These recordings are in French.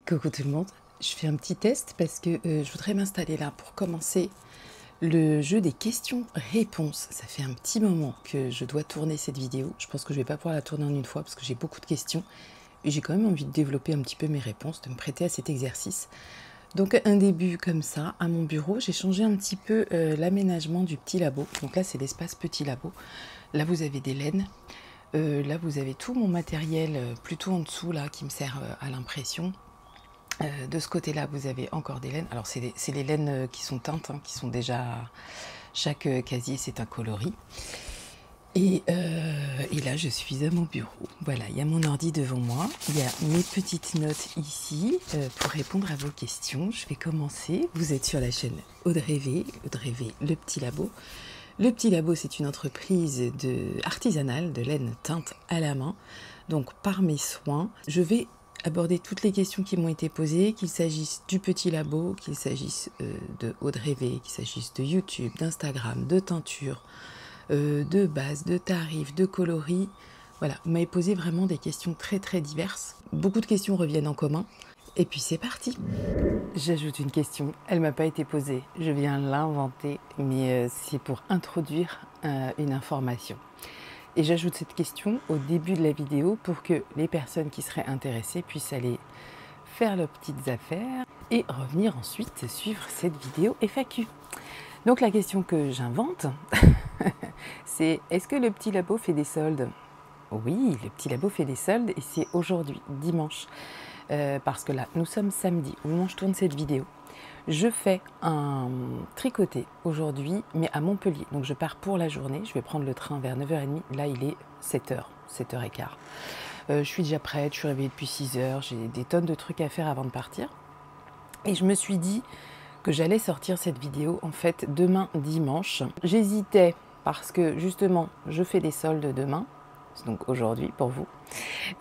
Coucou tout le monde, je fais un petit test parce que je voudrais m'installer là pour commencer le jeu des questions-réponses. Ça fait un petit moment que je dois tourner cette vidéo. Je pense que je vais pas pouvoir la tourner en une fois parce que j'ai beaucoup de questions. Et j'ai quand même envie de développer un petit peu mes réponses, de me prêter à cet exercice. Donc un début comme ça, à mon bureau, j'ai changé un petit peu l'aménagement du petit labo. Donc là c'est l'espace petit labo. Là vous avez des laines. Là vous avez tout mon matériel plutôt en dessous là qui me sert à l'impression. De ce côté-là, vous avez encore des laines. Alors, c'est les laines qui sont teintes, hein, qui sont déjà... Chaque casier, c'est un coloris. Et là, je suis à mon bureau. Voilà, il y a mon ordi devant moi. Il y a mes petites notes ici pour répondre à vos questions. Je vais commencer. Vous êtes sur la chaîne Audrey V, le Petit Labo. Le Petit Labo, c'est une entreprise artisanale de laine teinte à la main. Donc, par mes soins, je vais aborder toutes les questions qui m'ont été posées, qu'il s'agisse du Petit Labo, qu'il s'agisse de Audrey V, qu'il s'agisse de YouTube, d'Instagram, de teinture, de base, de tarifs, de coloris. Voilà, vous m'avez posé vraiment des questions très très diverses. Beaucoup de questions reviennent en commun. Et puis c'est parti. J'ajoute une question, elle m'a pas été posée, je viens l'inventer, mais c'est pour introduire une information. Et j'ajoute cette question au début de la vidéo pour que les personnes qui seraient intéressées puissent aller faire leurs petites affaires et revenir ensuite suivre cette vidéo FAQ. Donc la question que j'invente, c'est est-ce que le Petit Labo fait des soldes? Oui, le Petit Labo fait des soldes et c'est aujourd'hui, dimanche. Parce que là, nous sommes samedi, au moment où je tourne cette vidéo. Je fais un tricoté aujourd'hui, mais à Montpellier. Donc je pars pour la journée, je vais prendre le train vers 9h30. Là, il est 7h, 7h15. Je suis déjà prête, je suis réveillée depuis 6h, j'ai des tonnes de trucs à faire avant de partir. Et je me suis dit que j'allais sortir cette vidéo, en fait, demain dimanche. J'hésitais parce que, justement, je fais des soldes demain, donc aujourd'hui pour vous.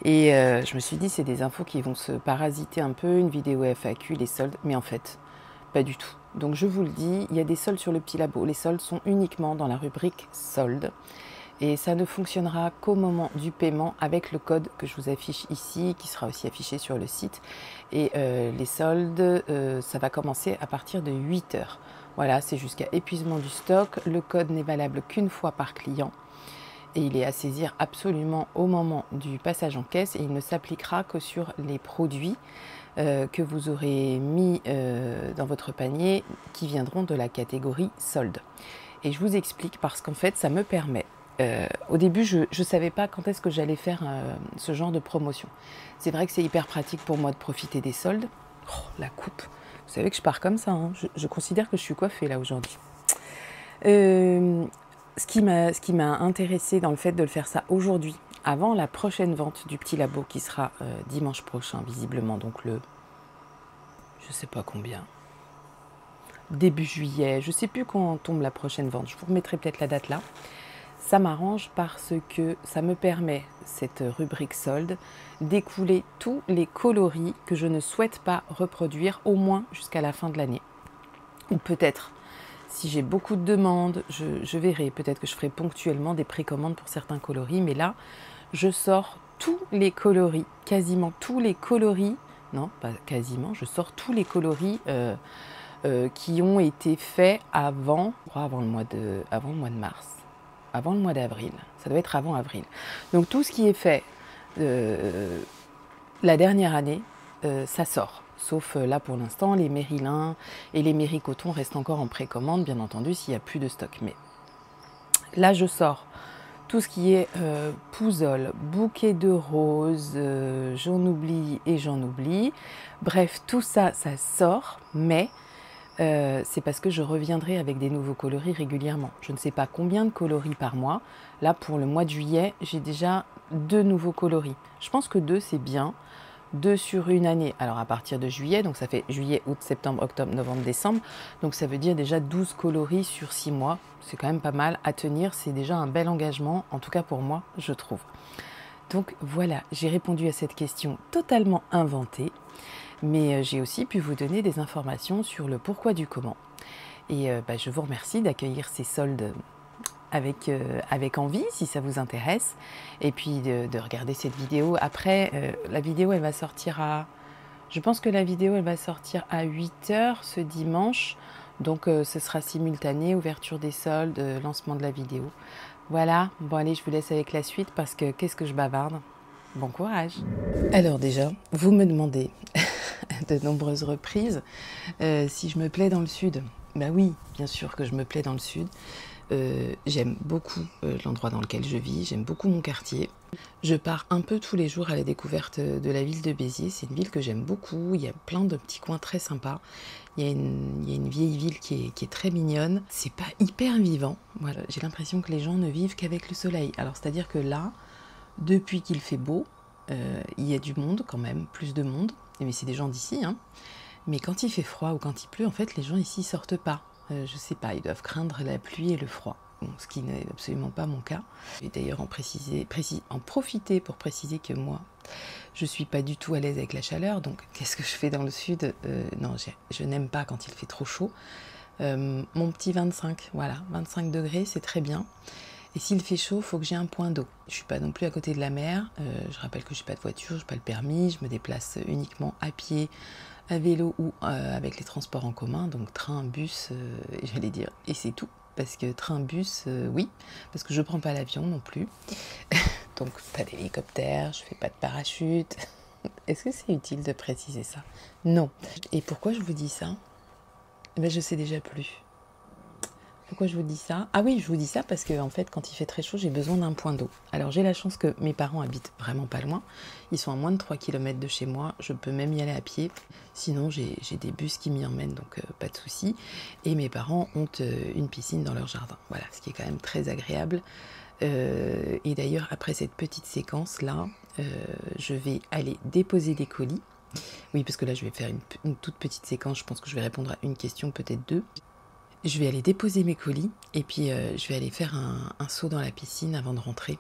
Et je me suis dit, c'est des infos qui vont se parasiter un peu, une vidéo FAQ, les soldes, mais en fait... pas du tout. Donc je vous le dis, il y a des soldes sur le Petit Labo. Les soldes sont uniquement dans la rubrique soldes. Et ça ne fonctionnera qu'au moment du paiement avec le code que je vous affiche ici, qui sera aussi affiché sur le site. Et les soldes, ça va commencer à partir de 8h. Voilà, c'est jusqu'à épuisement du stock. Le code n'est valable qu'une fois par client. Et il est à saisir absolument au moment du passage en caisse. Et il ne s'appliquera que sur les produits que vous aurez mis dans votre panier qui viendront de la catégorie solde. Et je vous explique parce qu'en fait ça me permet, au début je ne savais pas quand est-ce que j'allais faire ce genre de promotion. C'est vrai que c'est hyper pratique pour moi de profiter des soldes. Oh, la coupe, vous savez que je pars comme ça, hein. Je considère que je suis coiffée là aujourd'hui. Ce qui m'a intéressée dans le fait de le faire ça aujourd'hui, avant la prochaine vente du Petit Labo qui sera dimanche prochain, visiblement, donc le, je sais pas combien, début juillet, je sais plus quand tombe la prochaine vente, je vous remettrai peut-être la date là. Ça m'arrange parce que ça me permet, cette rubrique solde, d'écouler tous les coloris que je ne souhaite pas reproduire, au moins jusqu'à la fin de l'année. Ou peut-être, si j'ai beaucoup de demandes, je verrai, peut-être que je ferai ponctuellement des précommandes pour certains coloris, mais là, je sors tous les coloris, quasiment tous les coloris, non, pas quasiment, je sors tous les coloris qui ont été faits avant le mois de mars, avant le mois d'avril, ça doit être avant avril. Donc tout ce qui est fait la dernière année, ça sort. Sauf là pour l'instant, les Mérilins et les Méricotons restent encore en précommande, bien entendu, s'il n'y a plus de stock. Mais là, je sors tout ce qui est pouzole, bouquet de roses, j'en oublie et j'en oublie. Bref, tout ça, ça sort, mais c'est parce que je reviendrai avec des nouveaux coloris régulièrement. Je ne sais pas combien de coloris par mois. Là, pour le mois de juillet, j'ai déjà 2 nouveaux coloris. Je pense que 2, c'est bien. 2 sur une année, alors à partir de juillet, donc ça fait juillet, août, septembre, octobre, novembre, décembre, donc ça veut dire déjà 12 coloris sur 6 mois, c'est quand même pas mal à tenir, c'est déjà un bel engagement, en tout cas pour moi, je trouve. Donc voilà, j'ai répondu à cette question totalement inventée, mais j'ai aussi pu vous donner des informations sur le pourquoi du comment. Et je vous remercie d'accueillir ces soldes avec envie, si ça vous intéresse, et puis de regarder cette vidéo. Après, la vidéo, elle va sortir à Je pense que la vidéo, elle va sortir à 8 h ce dimanche. Donc, ce sera simultané, ouverture des soldes, lancement de la vidéo. Voilà, bon allez, je vous laisse avec la suite parce que qu'est-ce que je bavarde. Bon courage. Alors déjà, vous me demandez à de nombreuses reprises si je me plais dans le sud. Bah oui, bien sûr que je me plais dans le sud. J'aime beaucoup l'endroit dans lequel je vis, j'aime beaucoup mon quartier. Je pars un peu tous les jours à la découverte de la ville de Béziers. C'est une ville que j'aime beaucoup, il y a plein de petits coins très sympas. Il y a une vieille ville qui est très mignonne. C'est pas hyper vivant. Voilà, j'ai l'impression que les gens ne vivent qu'avec le soleil. Alors c'est-à-dire que là, depuis qu'il fait beau, il y a du monde quand même, plus de monde. Mais c'est des gens d'ici, hein. Mais quand il fait froid ou quand il pleut, en fait, les gens ici sortent pas. Je sais pas, ils doivent craindre la pluie et le froid. Bon, ce qui n'est absolument pas mon cas. Je vais d'ailleurs en profiter pour préciser que moi, je suis pas du tout à l'aise avec la chaleur. Donc, qu'est-ce que je fais dans le sud? Non, je n'aime pas quand il fait trop chaud. Mon petit 25, voilà, 25 degrés, c'est très bien. Et s'il fait chaud, il faut que j'ai un point d'eau. Je suis pas non plus à côté de la mer. Je rappelle que je n'ai pas de voiture, je n'ai pas le permis. Je me déplace uniquement à pied, à vélo ou avec les transports en commun, donc train, bus, j'allais dire, et c'est tout. Parce que train, bus, oui, parce que je prends pas l'avion non plus. Donc pas d'hélicoptère, je fais pas de parachute. Est-ce que c'est utile de préciser ça? Non. Et pourquoi je vous dis ça? Ben, je sais déjà plus. Pourquoi je vous dis ça? Ah oui, je vous dis ça parce que en fait, quand il fait très chaud, j'ai besoin d'un point d'eau. Alors j'ai la chance que mes parents habitent vraiment pas loin. Ils sont à moins de 3 km de chez moi. Je peux même y aller à pied. Sinon, j'ai des bus qui m'y emmènent, donc pas de souci. Et mes parents ont une piscine dans leur jardin. Voilà, ce qui est quand même très agréable. Et d'ailleurs, après cette petite séquence-là, je vais aller déposer des colis. Oui, parce que là, je vais faire une toute petite séquence. Je pense que je vais répondre à une question, peut-être deux. Je vais aller déposer mes colis et puis je vais aller faire un saut dans la piscine avant de rentrer.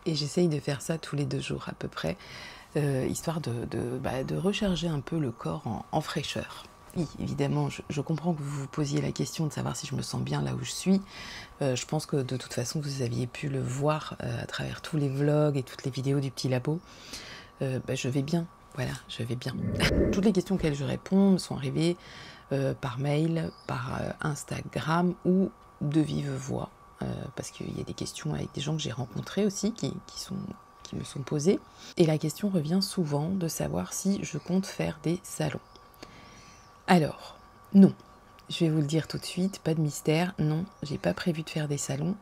Et j'essaye de faire ça tous les 2 jours à peu près, histoire de recharger un peu le corps en fraîcheur. Oui, évidemment, je comprends que vous vous posiez la question de savoir si je me sens bien là où je suis. Je pense que de toute façon, vous aviez pu le voir à travers tous les vlogs et toutes les vidéos du petit labo. Je vais bien, voilà, je vais bien. Toutes les questions auxquelles je réponds me sont arrivées par mail, par Instagram ou de vive voix, parce qu'il y a des questions avec des gens que j'ai rencontrés aussi qui me sont posées. Et la question revient souvent de savoir si je compte faire des salons. Alors, non, je vais vous le dire tout de suite, pas de mystère, non, j'ai pas prévu de faire des salons.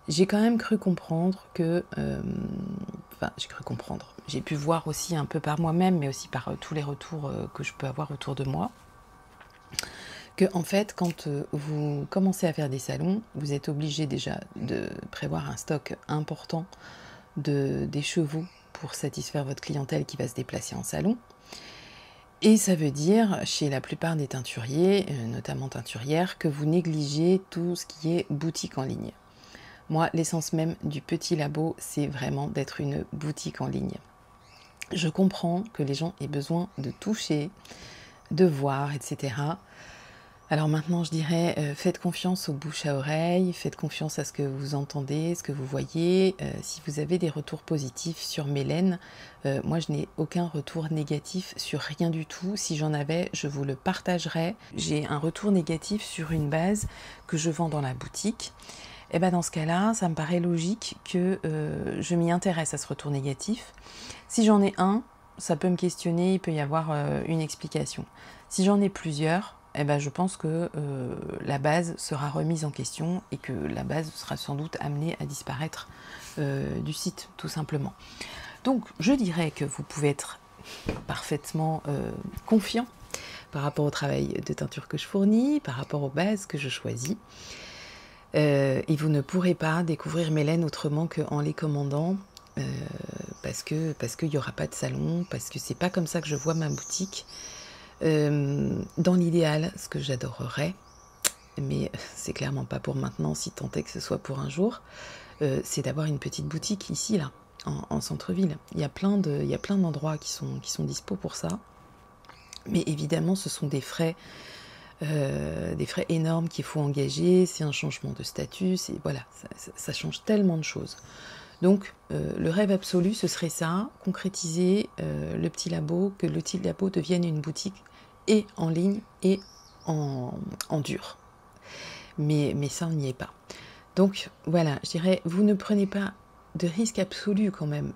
J'ai quand même cru comprendre que... j'ai cru comprendre. J'ai pu voir aussi un peu par moi-même, mais aussi par tous les retours que je peux avoir autour de moi, que en fait, quand vous commencez à faire des salons, vous êtes obligé déjà de prévoir un stock important des chevaux pour satisfaire votre clientèle qui va se déplacer en salon. Et ça veut dire, chez la plupart des teinturiers, notamment teinturières, que vous négligez tout ce qui est boutique en ligne. Moi, l'essence même du petit labo, c'est vraiment d'être une boutique en ligne. Je comprends que les gens aient besoin de toucher, de voir, etc. Alors maintenant, je dirais, faites confiance aux bouche à oreille, faites confiance à ce que vous entendez, ce que vous voyez. Si vous avez des retours positifs sur Mélène, moi je n'ai aucun retour négatif sur rien du tout. Si j'en avais, je vous le partagerais. J'ai un retour négatif sur une base que je vends dans la boutique. Et ben dans ce cas-là, ça me paraît logique que je m'y intéresse à ce retour négatif. Si j'en ai un, ça peut me questionner, il peut y avoir une explication. Si j'en ai plusieurs, eh ben je pense que la base sera remise en question et que la base sera sans doute amenée à disparaître du site, tout simplement. Donc, je dirais que vous pouvez être parfaitement confiant par rapport au travail de teinture que je fournis, par rapport aux bases que je choisis. Et vous ne pourrez pas découvrir Mélène autrement qu'en les commandant, parce qu'il n'y aura pas de salon, parce que c'est pas comme ça que je vois ma boutique. Dans l'idéal, ce que j'adorerais, mais c'est clairement pas pour maintenant, si tant est que ce soit pour un jour, c'est d'avoir une petite boutique ici, là, en centre-ville. Il y a plein d'endroits qui sont dispo pour ça, mais évidemment, ce sont des frais énormes qu'il faut engager, c'est un changement de statut, voilà, ça change tellement de choses. Donc le rêve absolu, ce serait ça, concrétiser le petit labo, que le petit labo devienne une boutique et en ligne et en dur. Mais ça, on n'y est pas. Donc voilà, je dirais, vous ne prenez pas de risque absolu quand même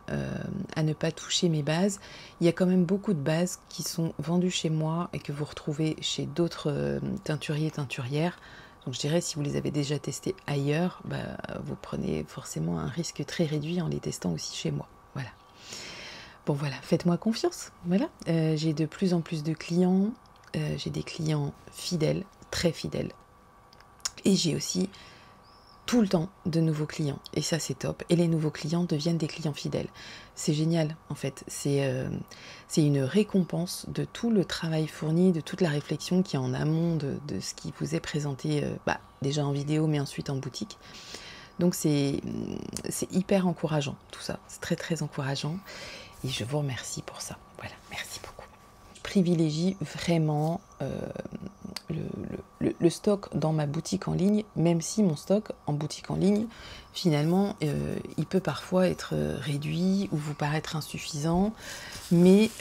à ne pas toucher mes bases. Il y a quand même beaucoup de bases qui sont vendues chez moi et que vous retrouvez chez d'autres teinturiers, teinturières. Donc je dirais, si vous les avez déjà testés ailleurs, bah, vous prenez forcément un risque très réduit en les testant aussi chez moi. Voilà. Bon voilà, faites-moi confiance. Voilà, j'ai de plus en plus de clients. J'ai des clients fidèles, très fidèles. Et j'ai aussi tout le temps de nouveaux clients et ça c'est top, et les nouveaux clients deviennent des clients fidèles. C'est génial en fait, c'est une récompense de tout le travail fourni, de toute la réflexion qui est en amont de ce qui vous est présenté déjà en vidéo mais ensuite en boutique. Donc c'est hyper encourageant tout ça, c'est très très encourageant et je vous remercie pour ça. Voilà, merci beaucoup. Je privilégie vraiment le stock dans ma boutique en ligne, même si mon stock en boutique en ligne, finalement, il peut parfois être réduit ou vous paraître insuffisant, mais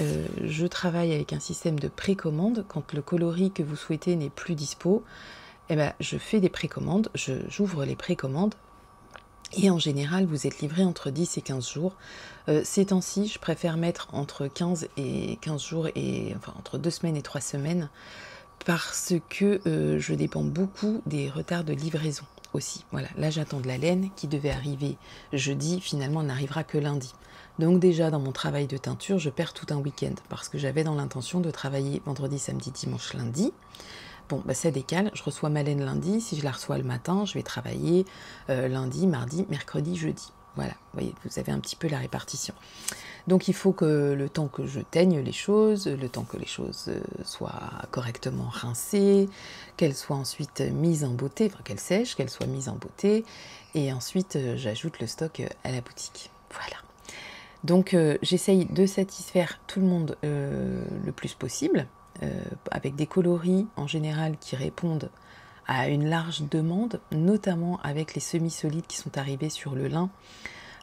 je travaille avec un système de précommande. Quand le coloris que vous souhaitez n'est plus dispo, eh ben, je fais des précommandes, j'ouvre les précommandes, et en général, vous êtes livré entre 10 et 15 jours. Ces temps-ci, je préfère mettre entre 15 et 15 jours, enfin entre 2 semaines et 3 semaines, parce que je dépends beaucoup des retards de livraison aussi. Voilà, là j'attends de la laine qui devait arriver jeudi, finalement elle n'arrivera que lundi. Donc déjà dans mon travail de teinture, je perds tout un week-end parce que j'avais dans l'intention de travailler vendredi, samedi, dimanche, lundi. Bon, bah ça décale, je reçois ma laine lundi, si je la reçois le matin, je vais travailler lundi, mardi, mercredi, jeudi. Voilà, vous voyez, vous avez un petit peu la répartition. Donc il faut que le temps que je teigne les choses, le temps que les choses soient correctement rincées, qu'elles soient ensuite mises en beauté, enfin qu'elles sèchent, qu'elles soient mises en beauté, et ensuite j'ajoute le stock à la boutique. Voilà. Donc j'essaye de satisfaire tout le monde le plus possible, avec des coloris en général qui répondent à une large demande, notamment avec les semi-solides qui sont arrivés sur le lin,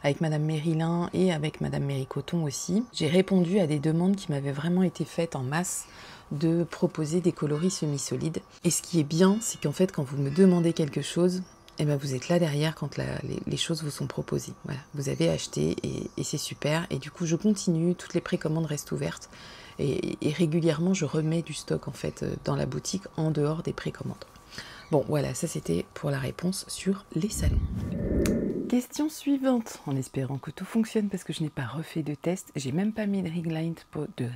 avec Madame Mérilin et avec Madame Méricoton aussi. J'ai répondu à des demandes qui m'avaient vraiment été faites en masse de proposer des coloris semi-solides. Et ce qui est bien, c'est qu'en fait, quand vous me demandez quelque chose, eh ben vous êtes là derrière quand les choses vous sont proposées. Voilà, vous avez acheté et c'est super. Et du coup, je continue, toutes les précommandes restent ouvertes. Et régulièrement, je remets du stock en fait dans la boutique en dehors des précommandes. Bon, voilà, ça c'était pour la réponse sur les salons. Question suivante, en espérant que tout fonctionne parce que je n'ai pas refait de test, j'ai même pas mis de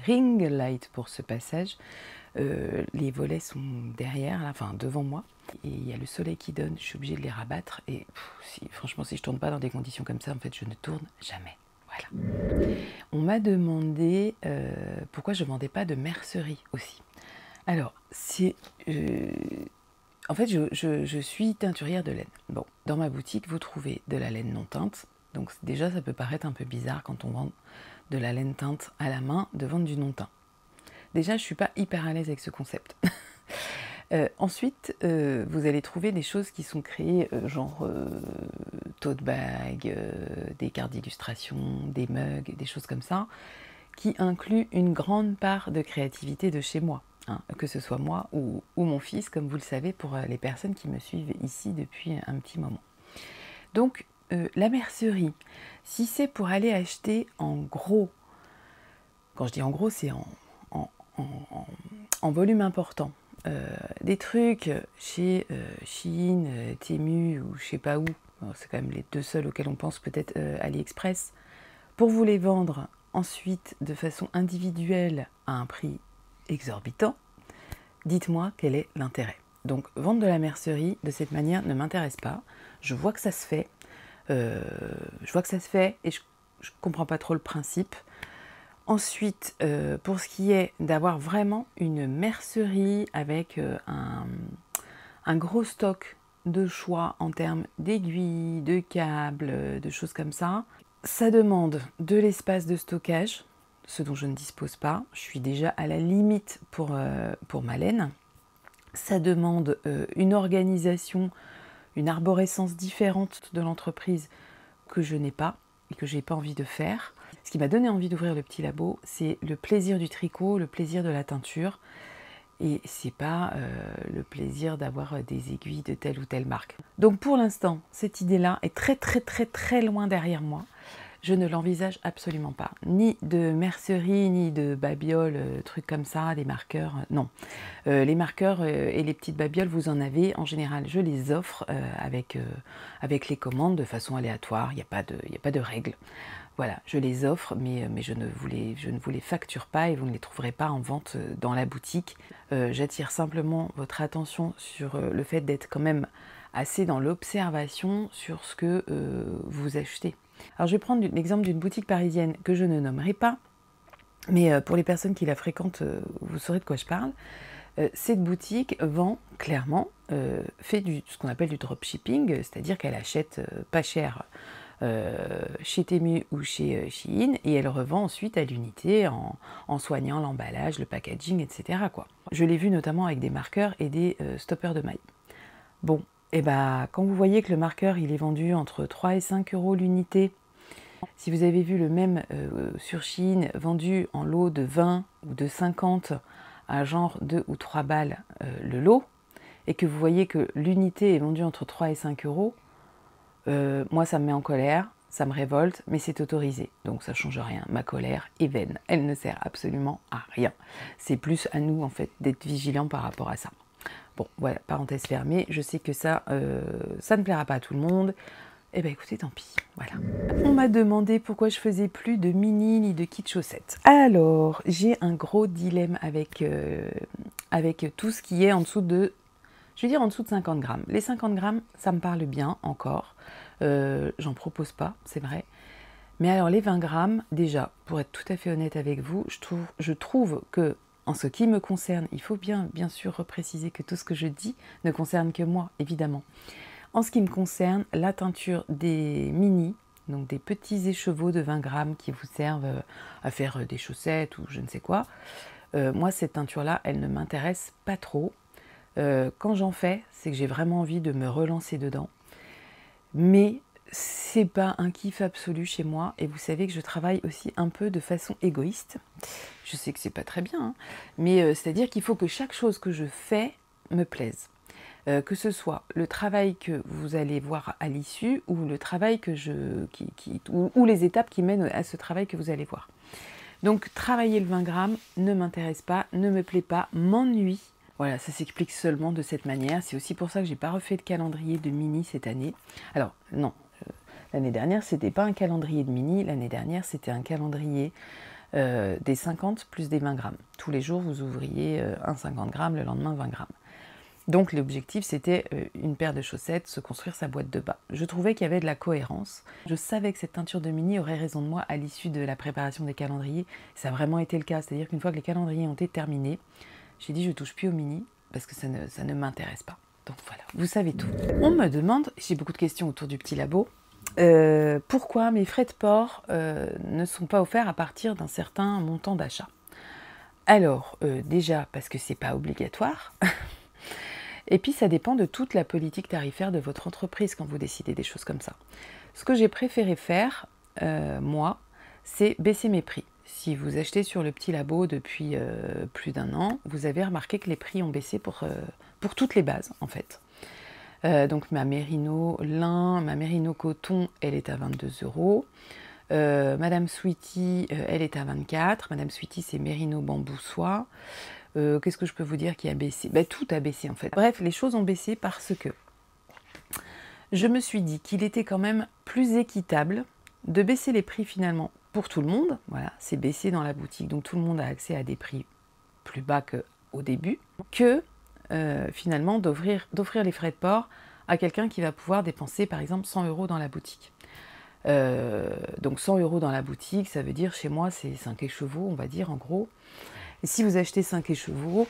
ring light pour ce passage. Les volets sont derrière, là, enfin devant moi, et il y a le soleil qui donne, je suis obligée de les rabattre, et franchement si je tourne pas dans des conditions comme ça, en fait je ne tourne jamais. Voilà. On m'a demandé pourquoi je ne vendais pas de mercerie aussi. Alors, c'est... En fait, je suis teinturière de laine. Bon, dans ma boutique, vous trouvez de la laine non teinte. Donc déjà, ça peut paraître un peu bizarre quand on vend de la laine teinte à la main, de vendre du non teint. Déjà, je ne suis pas hyper à l'aise avec ce concept. Ensuite, vous allez trouver des choses qui sont créées, genre tote bag, des cartes d'illustration, des mugs, des choses comme ça, qui incluent une grande part de créativité de chez moi. Hein, que ce soit moi ou mon fils, comme vous le savez, pour les personnes qui me suivent ici depuis un petit moment. Donc, la mercerie, si c'est pour aller acheter en gros, quand je dis en gros, c'est en volume important, des trucs chez Shein, Temu ou je sais pas où, c'est quand même les deux seuls auxquels on pense, peut-être AliExpress, pour vous les vendre ensuite de façon individuelle à un prix exorbitant, dites-moi quel est l'intérêt. Donc vendre de la mercerie de cette manière ne m'intéresse pas. Je vois que ça se fait, et je comprends pas trop le principe. Ensuite, pour ce qui est d'avoir vraiment une mercerie avec un gros stock de choix en termes d'aiguilles, de câbles, de choses comme ça, ça demande de l'espace de stockage, ce dont je ne dispose pas. Je suis déjà à la limite pour ma laine. Ça demande une organisation, une arborescence différente de l'entreprise que je n'ai pas. et que j'ai pas envie de faire. Ce qui m'a donné envie d'ouvrir le petit labo, c'est le plaisir du tricot, le plaisir de la teinture. Et c'est pas le plaisir d'avoir des aiguilles de telle ou telle marque. Donc pour l'instant, cette idée-là est très loin derrière moi. Je ne l'envisage absolument pas. Ni de mercerie, ni de babioles, trucs comme ça, des marqueurs, non. Les marqueurs et les petites babioles, vous en avez. En général, je les offre avec les commandes de façon aléatoire. Il n'y a pas de règle. Voilà, je les offre, mais je ne vous les facture pas et vous ne les trouverez pas en vente dans la boutique. J'attire simplement votre attention sur le fait d'être quand même assez dans l'observation sur ce que vous achetez. Alors je vais prendre l'exemple d'une boutique parisienne que je ne nommerai pas, mais pour les personnes qui la fréquentent, vous saurez de quoi je parle. Cette boutique vend clairement, fait ce qu'on appelle du dropshipping, c'est-à-dire qu'elle achète pas cher chez Temu ou chez Shein et elle revend ensuite à l'unité en soignant l'emballage, le packaging, etc. quoi. Je l'ai vu notamment avec des marqueurs et des stoppers de mailles. Bon, et bah quand vous voyez que le marqueur il est vendu entre 3 et 5 euros l'unité, si vous avez vu le même sur Shein vendu en lot de 20 ou de 50 à genre 2 ou 3 balles le lot, et que vous voyez que l'unité est vendue entre 3 et 5 euros, moi ça me met en colère, ça me révolte, mais c'est autorisé, donc ça change rien. Ma colère est vaine, elle ne sert absolument à rien. C'est plus à nous en fait d'être vigilants par rapport à ça. Bon, voilà, parenthèse fermée, je sais que ça ne plaira pas à tout le monde. Eh bien écoutez, tant pis, voilà. On m'a demandé pourquoi je faisais plus de mini ni de kit chaussettes. Alors, j'ai un gros dilemme avec tout ce qui est en dessous de, je vais dire en dessous de 50 grammes. Les 50 grammes, ça me parle bien encore. J'en propose pas, c'est vrai. Mais alors les 20 grammes, déjà, pour être tout à fait honnête avec vous, je trouve que en ce qui me concerne, il faut bien sûr repréciser que tout ce que je dis ne concerne que moi, évidemment. En ce qui me concerne, la teinture des mini, donc des petits écheveaux de 20 grammes qui vous servent à faire des chaussettes ou je ne sais quoi, moi cette teinture-là, elle ne m'intéresse pas trop. Quand j'en fais, c'est que j'ai vraiment envie de me relancer dedans. Mais c'est pas un kiff absolu chez moi et vous savez que je travaille aussi un peu de façon égoïste. Je sais que c'est pas très bien, hein, mais c'est-à-dire qu'il faut que chaque chose que je fais me plaise. Que ce soit le travail que vous allez voir à l'issue ou le travail que ou les étapes qui mènent à ce travail que vous allez voir. Donc travailler le 20 grammes ne m'intéresse pas, ne me plaît pas, m'ennuie. Voilà, ça s'explique seulement de cette manière. C'est aussi pour ça que j'ai pas refait de calendrier de mini cette année. Alors non, l'année dernière c'était pas un calendrier de mini, l'année dernière c'était un calendrier des 50 plus des 20 grammes. Tous les jours vous ouvriez un 50 grammes, le lendemain 20 grammes. Donc l'objectif c'était une paire de chaussettes, se construire sa boîte de bas. Je trouvais qu'il y avait de la cohérence. Je savais que cette teinture de mini aurait raison de moi à l'issue de la préparation des calendriers. Ça a vraiment été le cas, c'est-à-dire qu'une fois que les calendriers ont été terminés, j'ai dit je touche plus au mini parce que ça ne m'intéresse pas. Donc voilà, vous savez tout. On me demande, j'ai beaucoup de questions autour du petit labo, pourquoi mes frais de port ne sont pas offerts à partir d'un certain montant d'achat. Alors déjà parce que c'est pas obligatoire. Et puis ça dépend de toute la politique tarifaire de votre entreprise quand vous décidez des choses comme ça. Ce que j'ai préféré faire, moi, c'est baisser mes prix. Si vous achetez sur le petit labo depuis plus d'un an, vous avez remarqué que les prix ont baissé pour toutes les bases en fait. Donc ma Mérino lin, ma Mérino coton, elle est à 22 €. Madame Sweetie, elle est à 24. Madame Sweetie, c'est Mérino bambou soie. Qu'est-ce que je peux vous dire qui a baissé? Ben, tout a baissé en fait. Bref, les choses ont baissé parce que je me suis dit qu'il était quand même plus équitable de baisser les prix finalement pour tout le monde. Voilà, c'est baissé dans la boutique, donc tout le monde a accès à des prix plus bas qu'au début, que finalement d'offrir les frais de port à quelqu'un qui va pouvoir dépenser par exemple 100 € dans la boutique. Donc 100 € dans la boutique, ça veut dire chez moi c'est 5 écheveaux, on va dire en gros. Et si vous achetez 5 écheveaux,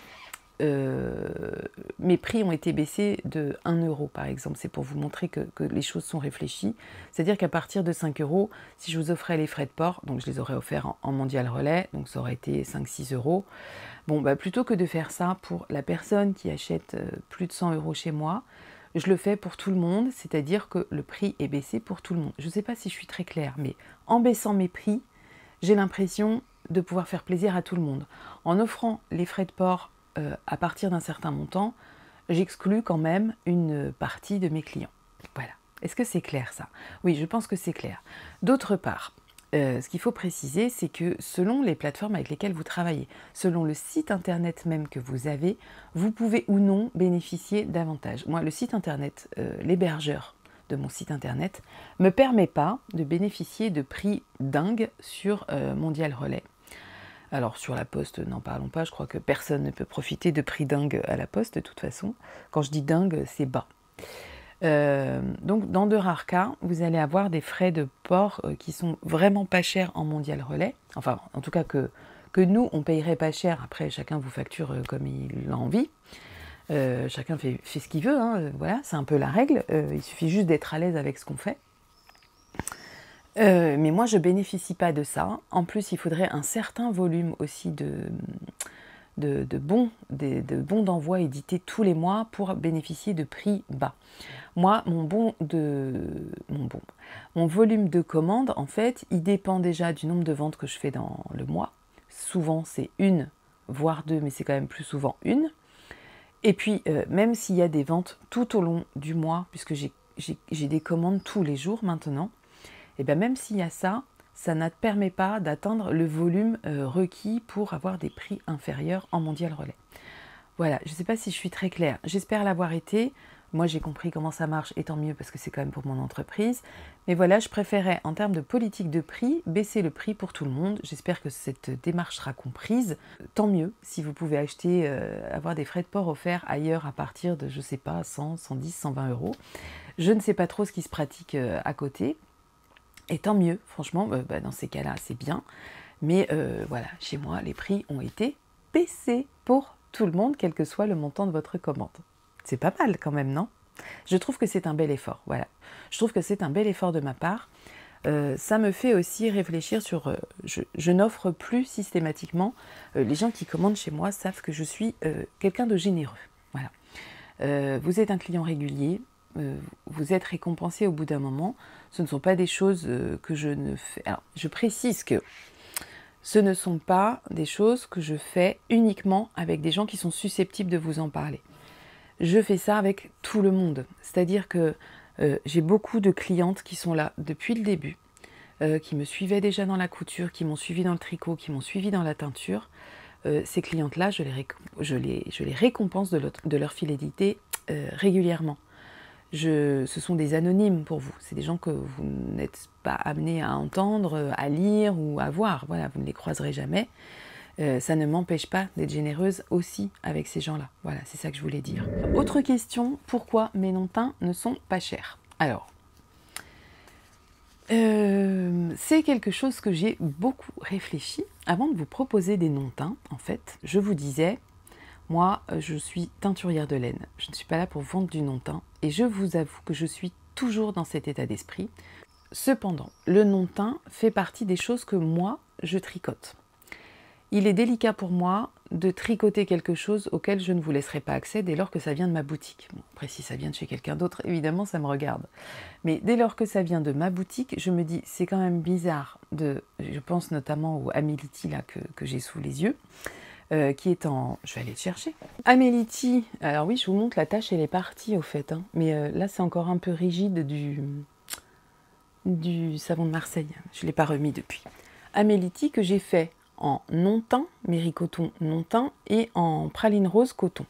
mes prix ont été baissés de 1 € par exemple. C'est pour vous montrer que les choses sont réfléchies. C'est-à-dire qu'à partir de 5 €, si je vous offrais les frais de port, donc je les aurais offerts en mondial relais, donc ça aurait été 5-6 €. Bon, bah, plutôt que de faire ça pour la personne qui achète plus de 100 € chez moi, je le fais pour tout le monde, c'est-à-dire que le prix est baissé pour tout le monde. Je ne sais pas si je suis très claire, mais en baissant mes prix, j'ai l'impression de pouvoir faire plaisir à tout le monde. En offrant les frais de port à partir d'un certain montant, j'exclus quand même une partie de mes clients. Voilà. Est-ce que c'est clair ça? Oui, je pense que c'est clair. D'autre part, ce qu'il faut préciser, c'est que selon les plateformes avec lesquelles vous travaillez, selon le site internet même que vous avez, vous pouvez ou non bénéficier d'avantages. Moi, le site internet, l'hébergeur de mon site internet, ne me permet pas de bénéficier de prix dingues sur Mondial Relais. Alors sur la Poste, n'en parlons pas, je crois que personne ne peut profiter de prix dingues à la Poste de toute façon. Quand je dis dingue, c'est bas. Donc dans de rares cas, vous allez avoir des frais de port qui sont vraiment pas chers en Mondial Relais. Enfin, en tout cas que nous, on payerait pas cher. Après, chacun vous facture comme il a envie. Chacun fait ce qu'il veut, hein. Voilà, c'est un peu la règle. Il suffit juste d'être à l'aise avec ce qu'on fait. Mais moi, je bénéficie pas de ça. En plus, il faudrait un certain volume aussi de bons d'envoi édités tous les mois pour bénéficier de prix bas. Moi, mon volume de commandes, en fait, il dépend déjà du nombre de ventes que je fais dans le mois. Souvent, c'est une, voire deux, mais c'est quand même plus souvent une. Et puis, même s'il y a des ventes tout au long du mois, puisque j'ai des commandes tous les jours maintenant, et bien même s'il y a ça, ça ne permet pas d'atteindre le volume requis pour avoir des prix inférieurs en Mondial Relais. Voilà, je ne sais pas si je suis très claire. J'espère l'avoir été. Moi, j'ai compris comment ça marche, et tant mieux, parce que c'est quand même pour mon entreprise. Mais voilà, je préférais, en termes de politique de prix, baisser le prix pour tout le monde. J'espère que cette démarche sera comprise. Tant mieux, si vous pouvez acheter, avoir des frais de port offerts ailleurs à partir de, je ne sais pas, 100, 110, 120 euros. Je ne sais pas trop ce qui se pratique à côté. Et tant mieux, franchement, dans ces cas-là, c'est bien. Mais voilà, chez moi, les prix ont été baissés pour tout le monde, quel que soit le montant de votre commande. C'est pas mal quand même, non? Je trouve que c'est un bel effort, voilà. Je trouve que c'est un bel effort de ma part. Ça me fait aussi réfléchir sur... je n'offre plus systématiquement... les gens qui commandent chez moi savent que je suis quelqu'un de généreux. Voilà. Vous êtes un client régulier, vous êtes récompensé au bout d'un moment. Ce ne sont pas des choses que je ne fais... Alors, je précise que ce ne sont pas des choses que je fais uniquement avec des gens qui sont susceptibles de vous en parler. Je fais ça avec tout le monde. C'est-à-dire que j'ai beaucoup de clientes qui sont là depuis le début, qui me suivaient déjà dans la couture, qui m'ont suivi dans le tricot, qui m'ont suivi dans la teinture. Ces clientes-là, je les récompense de leur fidélité régulièrement. Ce sont des anonymes pour vous. C'est des gens que vous n'êtes pas amenés à entendre, à lire ou à voir. Voilà, vous ne les croiserez jamais. Ça ne m'empêche pas d'être généreuse aussi avec ces gens-là. Voilà, c'est ça que je voulais dire. Autre question, pourquoi mes noms teints ne sont pas chers? Alors, c'est quelque chose que j'ai beaucoup réfléchi. Avant de vous proposer des noms teints, en fait, je vous disais, moi, je suis teinturière de laine. Je ne suis pas là pour vendre du non teint. Et je vous avoue que je suis toujours dans cet état d'esprit. Cependant, le non teint fait partie des choses que moi, je tricote. Il est délicat pour moi de tricoter quelque chose auquel je ne vous laisserai pas accès dès lors que ça vient de ma boutique. Bon, après, si ça vient de chez quelqu'un d'autre, évidemment, ça me regarde. Mais dès lors que ça vient de ma boutique, je me dis, c'est quand même bizarre de... Je pense notamment au Améliti, là, que j'ai sous les yeux, qui est en... Je vais aller le chercher. Améliti, alors oui, je vous montre, la tâche, elle est partie, au fait. Hein. Mais là, c'est encore un peu rigide du savon de Marseille. Je ne l'ai pas remis depuis. Améliti que j'ai fait en non-teint, Méricoton non-teint, et en praline rose coton.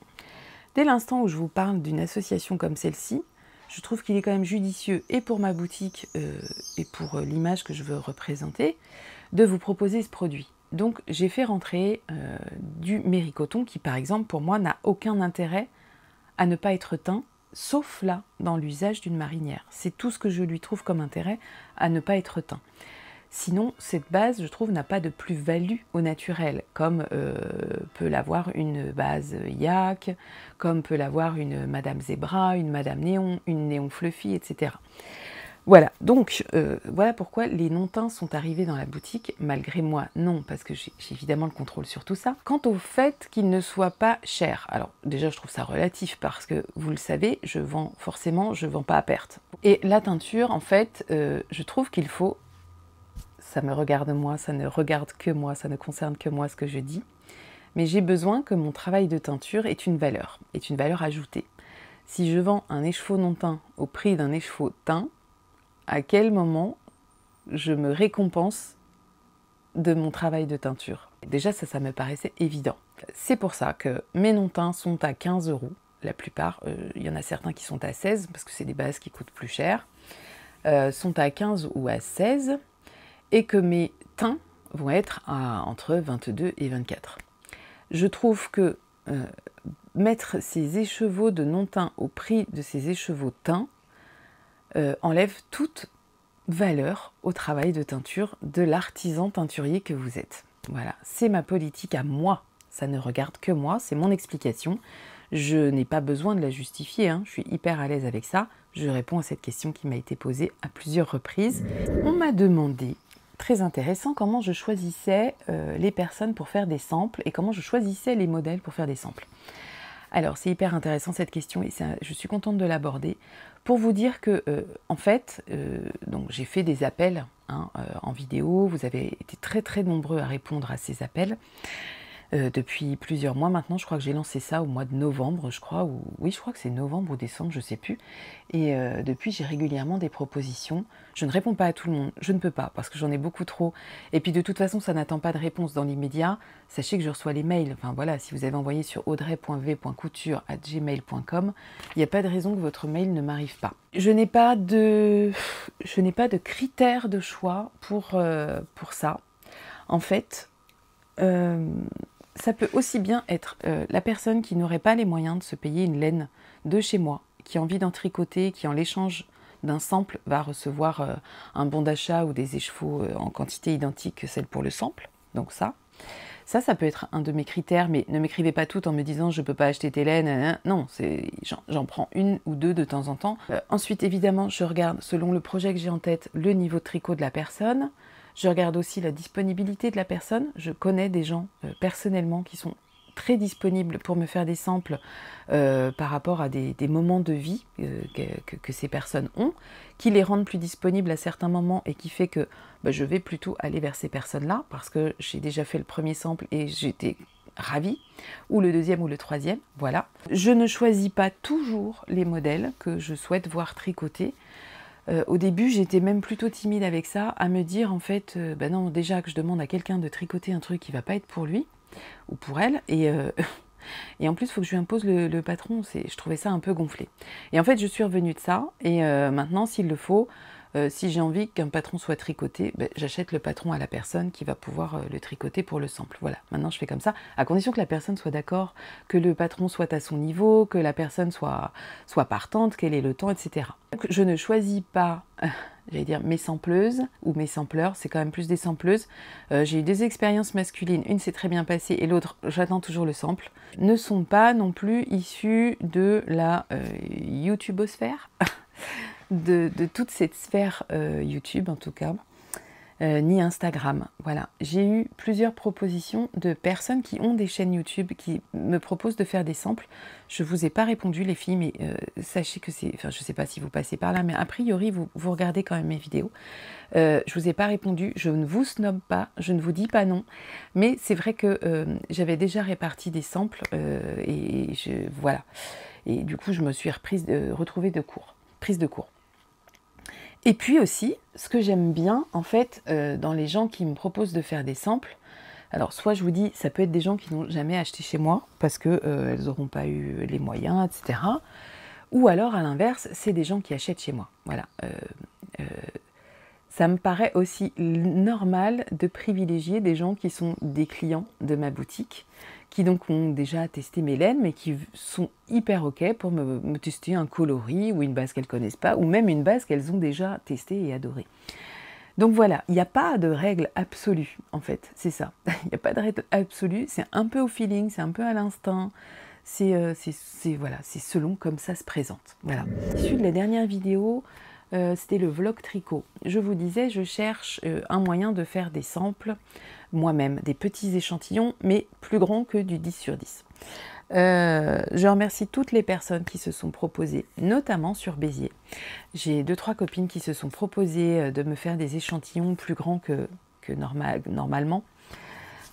Dès l'instant où je vous parle d'une association comme celle-ci, je trouve qu'il est quand même judicieux, et pour ma boutique, et pour l'image que je veux représenter, de vous proposer ce produit. Donc j'ai fait rentrer du Méricoton qui, par exemple, pour moi, n'a aucun intérêt à ne pas être teint, sauf là, dans l'usage d'une marinière. C'est tout ce que je lui trouve comme intérêt à ne pas être teint. Sinon, cette base, je trouve, n'a pas de plus-value au naturel, comme peut l'avoir une base yak, comme peut l'avoir une Madame Zebra, une Madame Néon, une Néon Fluffy, etc. Voilà, donc voilà pourquoi les non-teints sont arrivés dans la boutique, malgré moi, non, parce que j'ai évidemment le contrôle sur tout ça. Quant au fait qu'ils ne soient pas chers, alors déjà je trouve ça relatif, parce que vous le savez, je vends pas à perte. Et la teinture, en fait, je trouve qu'il faut, ça me regarde moi, ça ne regarde que moi, ça ne concerne que moi ce que je dis, mais j'ai besoin que mon travail de teinture ait une valeur ajoutée. Si je vends un écheveau non teint au prix d'un écheveau teint, à quel moment je me récompense de mon travail de teinture? Déjà, ça me paraissait évident. C'est pour ça que mes non-teints sont à 15 €, la plupart. Il y en a certains qui sont à 16, parce que c'est des bases qui coûtent plus cher. Sont à 15 ou à 16, et que mes teints vont être entre 22 et 24. Je trouve que mettre ces écheveaux de non-teints au prix de ces écheveaux teints enlève toute valeur au travail de teinture de l'artisan teinturier que vous êtes. Voilà, c'est ma politique à moi, ça ne regarde que moi, c'est mon explication. Je n'ai pas besoin de la justifier, hein. Je suis hyper à l'aise avec ça. Je réponds à cette question qui m'a été posée à plusieurs reprises. On m'a demandé, très intéressant, comment je choisissais les personnes pour faire des samples et comment je choisissais les modèles pour faire des samples. Alors, c'est hyper intéressant cette question et je suis contente de l'aborder pour vous dire que, en fait, donc j'ai fait des appels en vidéo. Vous avez été très très nombreux à répondre à ces appels depuis plusieurs mois maintenant. Je crois que j'ai lancé ça au mois de novembre, je crois. Oui, je crois que c'est novembre ou décembre, je ne sais plus. Et depuis, j'ai régulièrement des propositions. Je ne réponds pas à tout le monde, je ne peux pas parce que j'en ai beaucoup trop. Et puis de toute façon, ça n'attend pas de réponse dans l'immédiat. Sachez que je reçois les mails. Enfin voilà, si vous avez envoyé sur audrey.v.couture@gmail.com, il n'y a pas de raison que votre mail ne m'arrive pas. Je n'ai pas de critères de choix pour ça. En fait, ça peut aussi bien être la personne qui n'aurait pas les moyens de se payer une laine de chez moi, qui a envie d'en tricoter, qui en l'échange d'un sample va recevoir un bon d'achat ou des écheveaux en quantité identique que celle pour le sample. Donc ça peut être un de mes critères, mais ne m'écrivez pas toutes en me disant je ne peux pas acheter tes laines. Non, j'en prends une ou deux de temps en temps. Ensuite, évidemment, je regarde selon le projet que j'ai en tête le niveau de tricot de la personne. Je regarde aussi la disponibilité de la personne. Je connais des gens personnellement qui sont très disponibles pour me faire des samples par rapport à des moments de vie que ces personnes ont, qui les rendent plus disponibles à certains moments et qui fait que je vais plutôt aller vers ces personnes-là parce que j'ai déjà fait le premier sample et j'étais ravie, ou le deuxième ou le troisième, voilà. Je ne choisis pas toujours les modèles que je souhaite voir tricoter. Au début, j'étais même plutôt timide avec ça, à me dire en fait, non, déjà que je demande à quelqu'un de tricoter un truc qui va pas être pour lui ou pour elle, et en plus, il faut que je lui impose le patron, je trouvais ça un peu gonflé. Et en fait, je suis revenue de ça, et maintenant, s'il le faut, si j'ai envie qu'un patron soit tricoté, j'achète le patron à la personne qui va pouvoir le tricoter pour le sample. Voilà, maintenant je fais comme ça, à condition que la personne soit d'accord, que le patron soit à son niveau, que la personne soit partante, qu'elle ait le temps, etc. Donc, je ne choisis pas, j'allais dire, mes sampleuses ou mes sampleurs, c'est quand même plus des sampleuses. J'ai eu des expériences masculines, une s'est très bien passée et l'autre, j'attends toujours le sample. Ne sont pas non plus issus de la YouTubosphère. De toute cette sphère YouTube en tout cas, ni Instagram. Voilà, j'ai eu plusieurs propositions de personnes qui ont des chaînes YouTube qui me proposent de faire des samples. Je vous ai pas répondu les filles, mais sachez que c'est, enfin je sais pas si vous passez par là, mais a priori vous regardez quand même mes vidéos. Je vous ai pas répondu, je ne vous snobe pas, je ne vous dis pas non, mais c'est vrai que j'avais déjà réparti des samples voilà. Et du coup je me suis retrouvée prise de cours. Et puis aussi, ce que j'aime bien, en fait, dans les gens qui me proposent de faire des samples, alors soit je vous dis, ça peut être des gens qui n'ont jamais acheté chez moi, parce qu'elles n'auront pas eu les moyens, etc. Ou alors, à l'inverse, c'est des gens qui achètent chez moi. Voilà. Ça me paraît aussi normal de privilégier des gens qui sont des clients de ma boutique, qui donc ont déjà testé mes laines, mais qui sont hyper ok pour me tester un coloris ou une base qu'elles ne connaissent pas, ou même une base qu'elles ont déjà testée et adorée. Donc voilà, il n'y a pas de règle absolue, en fait, c'est ça. Il n'y a pas de règle absolue, c'est un peu au feeling, c'est un peu à l'instinct, voilà, c'est selon comme ça se présente. Voilà. Issu de la dernière vidéo, c'était le vlog tricot. Je vous disais, je cherche un moyen de faire des samples moi-même, des petits échantillons, mais plus grands que du 10 sur 10. Je remercie toutes les personnes qui se sont proposées, notamment sur Béziers. J'ai 2-3 copines qui se sont proposées de me faire des échantillons plus grands que normalement.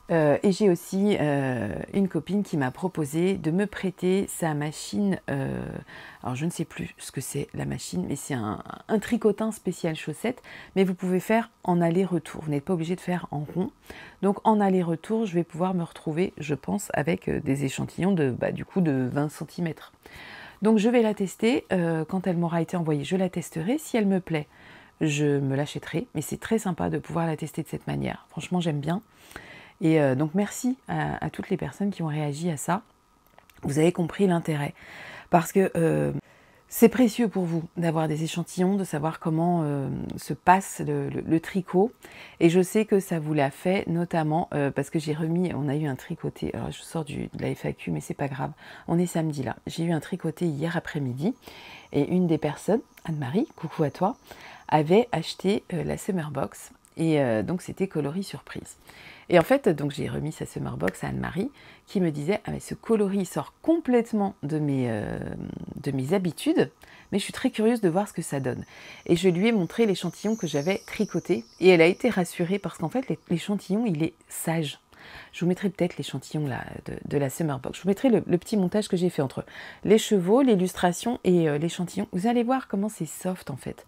Et j'ai aussi une copine qui m'a proposé de me prêter sa machine, alors je ne sais plus ce que c'est la machine, mais c'est un tricotin spécial chaussette, mais vous pouvez faire en aller-retour, vous n'êtes pas obligé de faire en rond. Donc en aller-retour, je vais pouvoir me retrouver, je pense, avec des échantillons de, du coup, de 20 cm. Donc je vais la tester, quand elle m'aura été envoyée, je la testerai, si elle me plaît, je me l'achèterai, mais c'est très sympa de pouvoir la tester de cette manière, franchement j'aime bien. Et donc merci à toutes les personnes qui ont réagi à ça. Vous avez compris l'intérêt. Parce que c'est précieux pour vous d'avoir des échantillons, de savoir comment se passe le tricot. Et je sais que ça vous l'a fait, notamment parce que j'ai remis, on a eu un tricoté, alors je sors de la FAQ, mais c'est pas grave, on est samedi là. J'ai eu un tricoté hier après-midi, et une des personnes, Anne-Marie, coucou à toi, avait acheté la Summer Box. Et donc c'était coloris surprise. Et en fait, donc j'ai remis sa Summer Box à Anne-Marie qui me disait ah mais ce coloris sort complètement de mes habitudes, mais je suis très curieuse de voir ce que ça donne. Et je lui ai montré l'échantillon que j'avais tricoté et elle a été rassurée parce qu'en fait l'échantillon il est sage. Je vous mettrai peut-être l'échantillon là de la Summer Box. Je vous mettrai le petit montage que j'ai fait entre les chevaux, l'illustration et l'échantillon. Vous allez voir comment c'est soft en fait.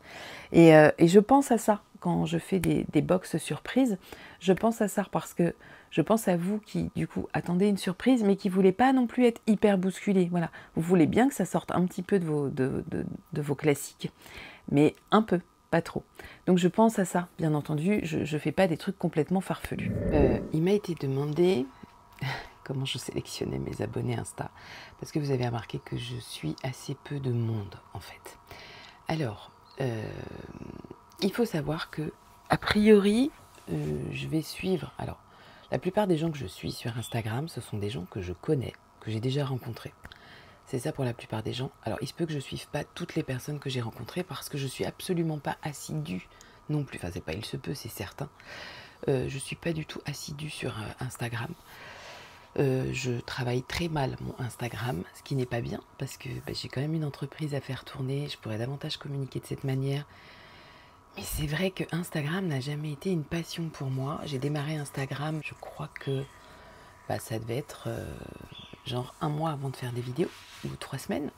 Et je pense à ça quand je fais des box surprises. Je pense à ça parce que je pense à vous qui, du coup, attendez une surprise, mais qui ne voulez pas non plus être hyper bousculé. Voilà. Vous voulez bien que ça sorte un petit peu de vos classiques, mais un peu, pas trop. Donc je pense à ça, bien entendu. Je ne fais pas des trucs complètement farfelus. Il m'a été demandé comment je sélectionnais mes abonnés Insta, parce que vous avez remarqué que je suis assez peu de monde, en fait. Alors, il faut savoir que, a priori, je vais suivre. Alors, la plupart des gens que je suis sur Instagram, ce sont des gens que je connais, que j'ai déjà rencontrés. C'est ça pour la plupart des gens. Alors, il se peut que je ne suive pas toutes les personnes que j'ai rencontrées parce que je ne suis absolument pas assidue non plus. Enfin, c'est pas il se peut, c'est certain. Je ne suis pas du tout assidue sur Instagram. Je travaille très mal mon Instagram, ce qui n'est pas bien parce que j'ai quand même une entreprise à faire tourner. Je pourrais davantage communiquer de cette manière. Mais c'est vrai que Instagram n'a jamais été une passion pour moi. J'ai démarré Instagram, je crois que ça devait être genre 1 mois avant de faire des vidéos, ou 3 semaines.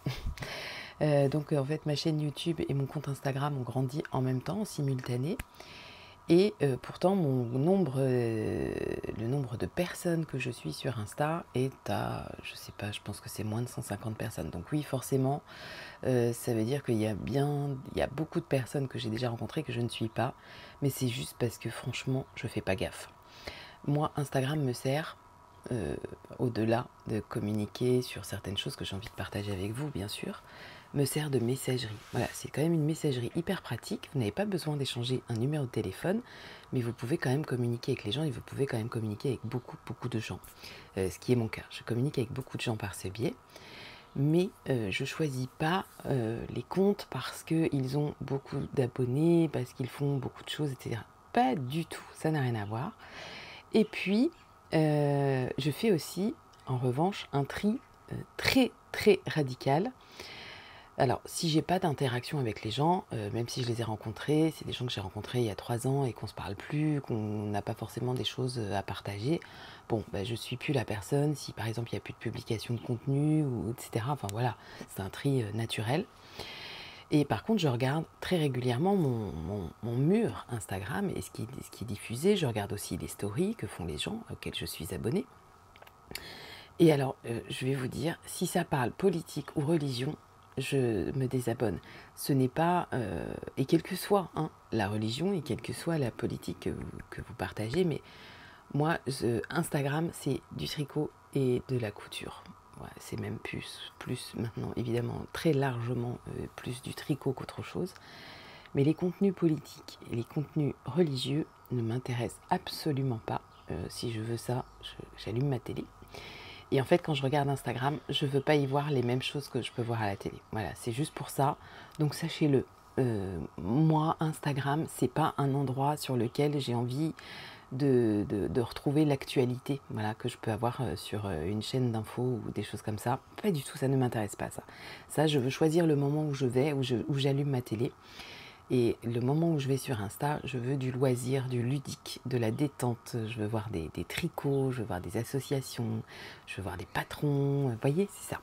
Donc en fait ma chaîne YouTube et mon compte Instagram ont grandi en même temps, en simultané. Et pourtant le nombre de personnes que je suis sur Insta est à, je sais pas, je pense que c'est moins de 150 personnes. Donc oui, forcément, ça veut dire qu'il y a beaucoup de personnes que j'ai déjà rencontrées que je ne suis pas. Mais c'est juste parce que franchement, je fais pas gaffe. Moi, Instagram me sert, au-delà de communiquer sur certaines choses que j'ai envie de partager avec vous, bien sûr, me sert de messagerie. Voilà, c'est quand même une messagerie hyper pratique. Vous n'avez pas besoin d'échanger un numéro de téléphone, mais vous pouvez quand même communiquer avec les gens et vous pouvez quand même communiquer avec beaucoup de gens. Ce qui est mon cas. Je communique avec beaucoup de gens par ce biais, mais je ne choisis pas les comptes parce qu'ils ont beaucoup d'abonnés, parce qu'ils font beaucoup de choses, etc. Pas du tout, ça n'a rien à voir. Et puis, je fais aussi, en revanche, un tri très radical. Alors, si j'ai pas d'interaction avec les gens, même si je les ai rencontrés, c'est des gens que j'ai rencontrés il y a 3 ans et qu'on se parle plus, qu'on n'a pas forcément des choses à partager, bon, je suis plus la personne. Si par exemple il n'y a plus de publication de contenu, ou etc. Enfin voilà, c'est un tri naturel. Et par contre, je regarde très régulièrement mon mur Instagram et ce qui est diffusé. Je regarde aussi les stories que font les gens auxquels je suis abonnée. Et alors, je vais vous dire, si ça parle politique ou religion, je me désabonne. Ce n'est pas, et quelle que soit la religion et quelle que soit la politique que vous partagez, mais moi, Instagram, c'est du tricot et de la couture. Ouais, c'est même plus maintenant, évidemment, très largement plus du tricot qu'autre chose. Mais les contenus politiques et les contenus religieux ne m'intéressent absolument pas. Si je veux ça, j'allume ma télé. Et en fait, quand je regarde Instagram, je ne veux pas y voir les mêmes choses que je peux voir à la télé. Voilà, c'est juste pour ça. Donc sachez-le, moi, Instagram, c'est pas un endroit sur lequel j'ai envie de retrouver l'actualité, voilà, que je peux avoir sur une chaîne d'infos ou des choses comme ça. Pas du tout, ça ne m'intéresse pas ça. Ça, je veux choisir le moment où je vais, où j'allume ma télé. Et le moment où je vais sur Insta, je veux du loisir, du ludique, de la détente. Je veux voir des tricots, je veux voir des associations, je veux voir des patrons. Vous voyez, c'est ça.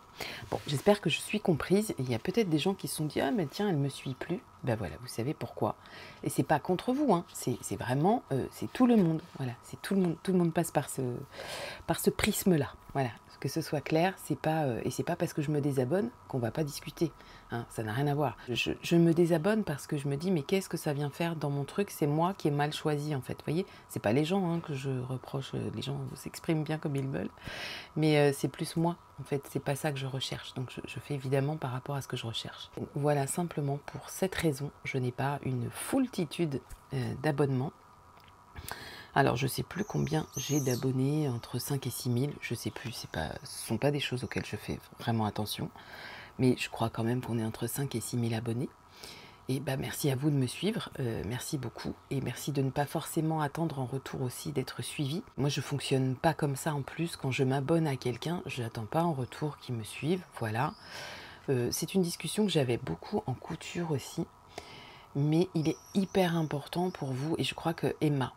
Bon, j'espère que je suis comprise. Il y a peut-être des gens qui se sont dit « Ah, mais tiens, elle me suit plus. » Ben voilà, vous savez pourquoi. Et c'est pas contre vous, hein. C'est vraiment, c'est tout le monde. Voilà, c'est tout le monde passe par ce prisme-là. Voilà, que ce soit clair, c'est pas, et c'est pas parce que je me désabonne qu'on va pas discuter. Hein, ça n'a rien à voir. Je me désabonne parce que je me dis mais qu'est-ce que ça vient faire dans mon truc? C'est moi qui ai mal choisi en fait. Vous voyez, c'est pas les gens hein, que je reproche. Les gens s'expriment bien comme ils veulent, mais c'est plus moi en fait. C'est pas ça que je recherche. Donc je fais évidemment par rapport à ce que je recherche. Voilà, simplement pour cette raison, je n'ai pas une foultitude d'abonnements. Alors, je ne sais plus combien j'ai d'abonnés, entre 5 et 6 000, je ne sais plus, ce ne sont pas des choses auxquelles je fais vraiment attention, mais je crois quand même qu'on est entre 5 et 6 000 abonnés. Et bah, merci à vous de me suivre, merci beaucoup, et merci de ne pas forcément attendre en retour aussi d'être suivi. Moi, je ne fonctionne pas comme ça en plus, quand je m'abonne à quelqu'un, je n'attends pas en retour qu'il me suive, voilà. C'est une discussion que j'avais beaucoup en couture aussi, mais il est hyper important pour vous, et je crois que Emma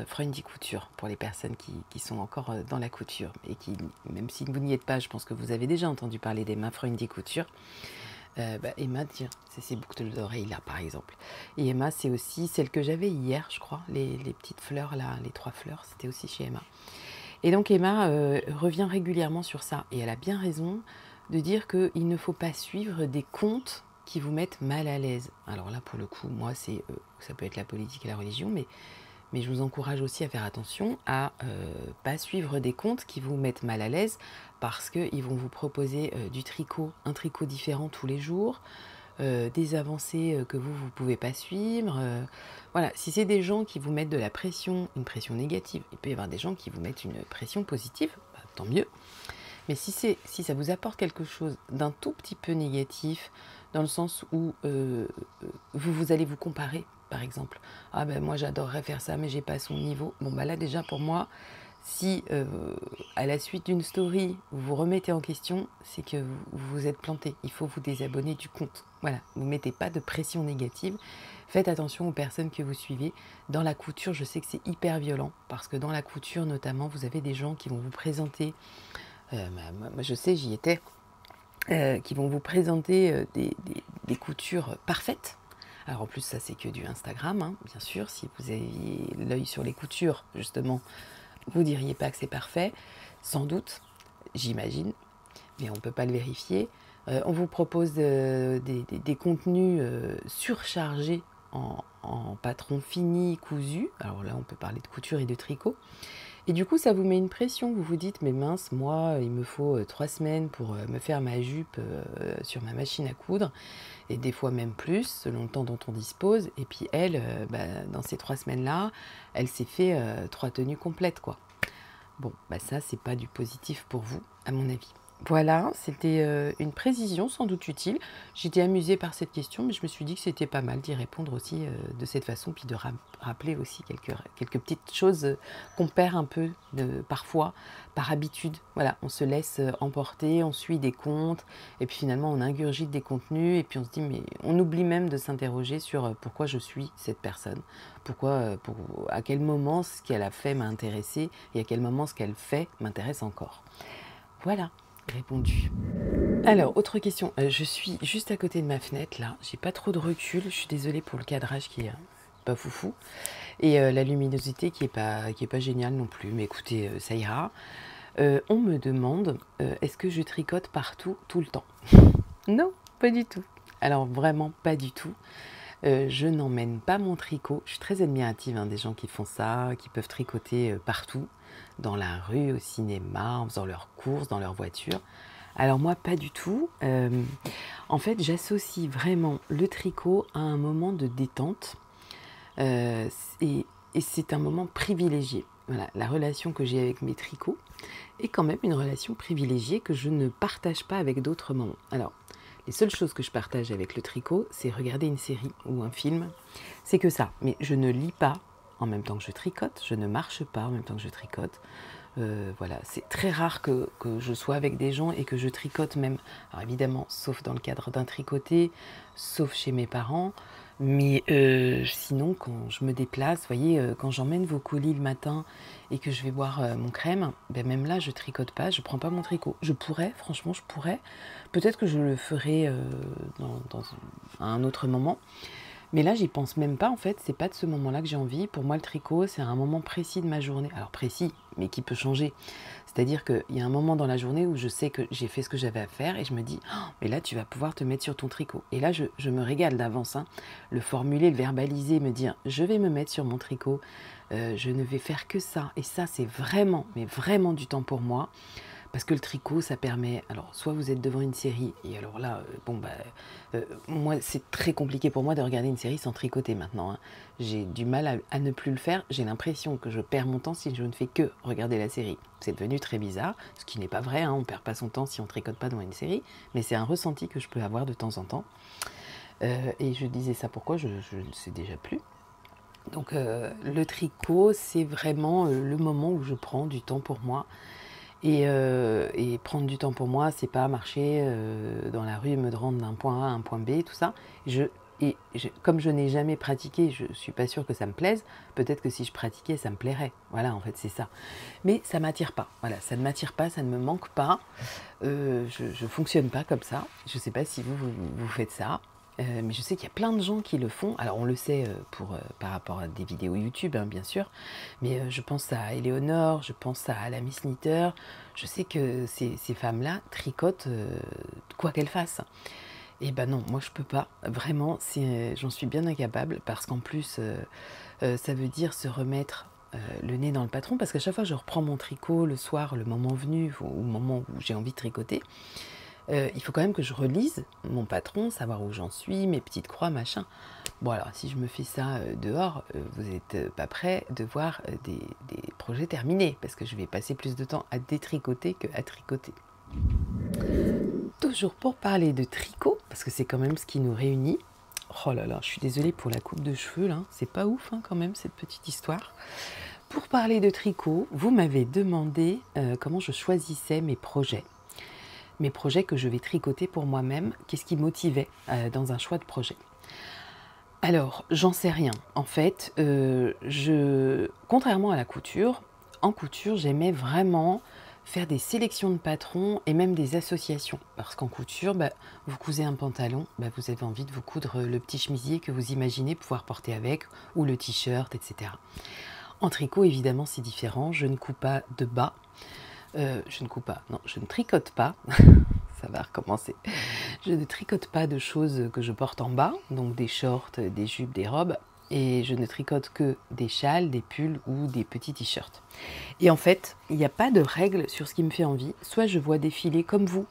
Freundy Couture, pour les personnes qui sont encore dans la couture, et qui, même si vous n'y êtes pas, je pense que vous avez déjà entendu parler d'Emma Freundy Couture. Emma, tiens, c'est ces boucles d'oreilles là par exemple. Et Emma, c'est aussi celle que j'avais hier, je crois, les petites fleurs là, les 3 fleurs, c'était aussi chez Emma. Et donc Emma revient régulièrement sur ça, et elle a bien raison de dire qu'il ne faut pas suivre des comptes qui vous mettent mal à l'aise. Alors là, pour le coup, moi, ça peut être la politique et la religion, mais je vous encourage aussi à faire attention à ne pas suivre des comptes qui vous mettent mal à l'aise parce qu'ils vont vous proposer du tricot, un tricot différent tous les jours, des avancées que vous ne pouvez pas suivre. Voilà, si c'est des gens qui vous mettent de la pression, une pression négative, il peut y avoir des gens qui vous mettent une pression positive, bah, tant mieux. Mais si ça vous apporte quelque chose d'un tout petit peu négatif, dans le sens où vous allez vous comparer, par exemple. Ah ben moi j'adorerais faire ça, mais j'ai pas son niveau. Bon bah là déjà pour moi, si à la suite d'une story, vous vous remettez en question, c'est que vous vous êtes planté. Il faut vous désabonner du compte. Voilà, vous ne mettez pas de pression négative. Faites attention aux personnes que vous suivez. Dans la couture, je sais que c'est hyper violent, parce que dans la couture notamment, vous avez des gens qui vont vous présenter... moi je sais, j'y étais, qui vont vous présenter des coutures parfaites. Alors en plus ça c'est que du Instagram, hein, bien sûr, si vous aviez l'œil sur les coutures justement, vous diriez pas que c'est parfait, sans doute, j'imagine, mais on ne peut pas le vérifier. On vous propose des contenus surchargés en patron fini, cousu, alors là on peut parler de couture et de tricot. Et du coup, ça vous met une pression. Vous vous dites, mais mince, moi, il me faut 3 semaines pour me faire ma jupe sur ma machine à coudre, et des fois même plus, selon le temps dont on dispose. Et puis elle, dans ces 3 semaines-là, elle s'est fait 3 tenues complètes, quoi. Bon, ça, c'est pas du positif pour vous, à mon avis. Voilà, c'était une précision sans doute utile. J'étais amusée par cette question, mais je me suis dit que c'était pas mal d'y répondre aussi de cette façon, puis de rappeler aussi quelques petites choses qu'on perd un peu parfois par habitude. Voilà, on se laisse emporter, on suit des comptes, et puis finalement on ingurgite des contenus, et puis on se dit, mais on oublie même de s'interroger sur pourquoi je suis cette personne, à quel moment ce qu'elle a fait m'a intéressé, et à quel moment ce qu'elle fait m'intéresse encore. Voilà. Répondu. Alors, autre question. Je suis juste à côté de ma fenêtre, là. J'ai pas trop de recul. Je suis désolée pour le cadrage qui est pas foufou. Et la luminosité qui est pas géniale non plus. Mais écoutez, ça ira. On me demande, est-ce que je tricote partout, tout le temps? Non, pas du tout. Alors, vraiment pas du tout. Je n'emmène pas mon tricot. Je suis très admirative des gens qui font ça, qui peuvent tricoter partout, dans la rue, au cinéma, en faisant leurs courses, dans leur voiture. Alors moi, pas du tout. En fait, j'associe vraiment le tricot à un moment de détente. Et c'est un moment privilégié. Voilà, la relation que j'ai avec mes tricots est quand même une relation privilégiée que je ne partage pas avec d'autres moments. Alors, Les seules choses que je partage avec le tricot, c'est regarder une série ou un film. C'est que ça. Mais je ne lis pas en même temps que je tricote. Je ne marche pas en même temps que je tricote. Voilà, c'est très rare que je sois avec des gens et que je tricote même. Alors évidemment, sauf dans le cadre d'un tricoté, sauf chez mes parents. Mais sinon, quand je me déplace, vous voyez, quand j'emmène vos colis le matin et que je vais boire mon crème, ben même là, je tricote pas, je prends pas mon tricot. Je pourrais, franchement, je pourrais. Peut-être que je le ferai à un autre moment. Mais là, j'y pense même pas, en fait, c'est pas de ce moment-là que j'ai envie. Pour moi, le tricot, c'est un moment précis de ma journée. Alors précis, mais qui peut changer. C'est-à-dire qu'il y a un moment dans la journée où je sais que j'ai fait ce que j'avais à faire et je me dis, oh, mais là, tu vas pouvoir te mettre sur ton tricot. Et là, je me régale d'avance. Hein. Le formuler, le verbaliser, me dire, je vais me mettre sur mon tricot, je ne vais faire que ça. Et ça, c'est vraiment, mais vraiment du temps pour moi. Parce que le tricot, ça permet... Alors, soit vous êtes devant une série, et alors là, moi, c'est très compliqué pour moi de regarder une série sans tricoter maintenant. Hein. J'ai du mal à ne plus le faire. J'ai l'impression que je perds mon temps si je ne fais que regarder la série. C'est devenu très bizarre, ce qui n'est pas vrai. Hein, on ne perd pas son temps si on ne tricote pas devant une série. Mais c'est un ressenti que je peux avoir de temps en temps. Et je disais ça pourquoi, je ne sais déjà plus. Donc, le tricot, c'est vraiment le moment où je prends du temps pour moi. Et prendre du temps pour moi, c'est pas marcher dans la rue, me rendre d'un point A à un point B, tout ça. Comme je n'ai jamais pratiqué, je suis pas sûre que ça me plaise. Peut-être que si je pratiquais, ça me plairait. Voilà, en fait, c'est ça. Mais ça m'attire pas. Voilà, ça ne m'attire pas, ça ne me manque pas. Je fonctionne pas comme ça. Je sais pas si vous faites ça. Mais je sais qu'il y a plein de gens qui le font. Alors on le sait par rapport à des vidéos YouTube, hein, bien sûr. Mais je pense à Éléonore, je pense à la Miss Knitter. Je sais que ces femmes-là tricotent quoi qu'elles fassent. Et ben non, moi je peux pas. Vraiment, j'en suis bien incapable. Parce qu'en plus, ça veut dire se remettre le nez dans le patron. Parce qu'à chaque fois que je reprends mon tricot le soir, le moment venu, ou le moment où j'ai envie de tricoter, il faut quand même que je relise mon patron, savoir où j'en suis, mes petites croix, machin. Bon alors, si je me fais ça dehors, vous n'êtes pas prêts de voir des projets terminés, parce que je vais passer plus de temps à détricoter qu'à tricoter. Toujours pour parler de tricot, parce que c'est quand même ce qui nous réunit. Oh là là, je suis désolée pour la coupe de cheveux, là. C'est pas ouf, hein, quand même, cette petite histoire. Pour parler de tricot, vous m'avez demandé comment je choisissais mes projets que je vais tricoter pour moi-même, qu'est-ce qui motivait dans un choix de projet. Alors, j'en sais rien. En fait, contrairement à la couture, en couture, j'aimais vraiment faire des sélections de patrons et même des associations. Parce qu'en couture, vous cousez un pantalon, vous avez envie de vous coudre le petit chemisier que vous imaginez pouvoir porter avec, ou le t-shirt, etc. En tricot, évidemment, c'est différent. Je ne couds pas de bas. Je ne tricote pas, ça va recommencer, je ne tricote pas de choses que je porte en bas, donc des shorts, des jupes, des robes, et je ne tricote que des châles, des pulls ou des petits t-shirts. Et en fait, il n'y a pas de règle sur ce qui me fait envie, soit je vois défiler comme vous,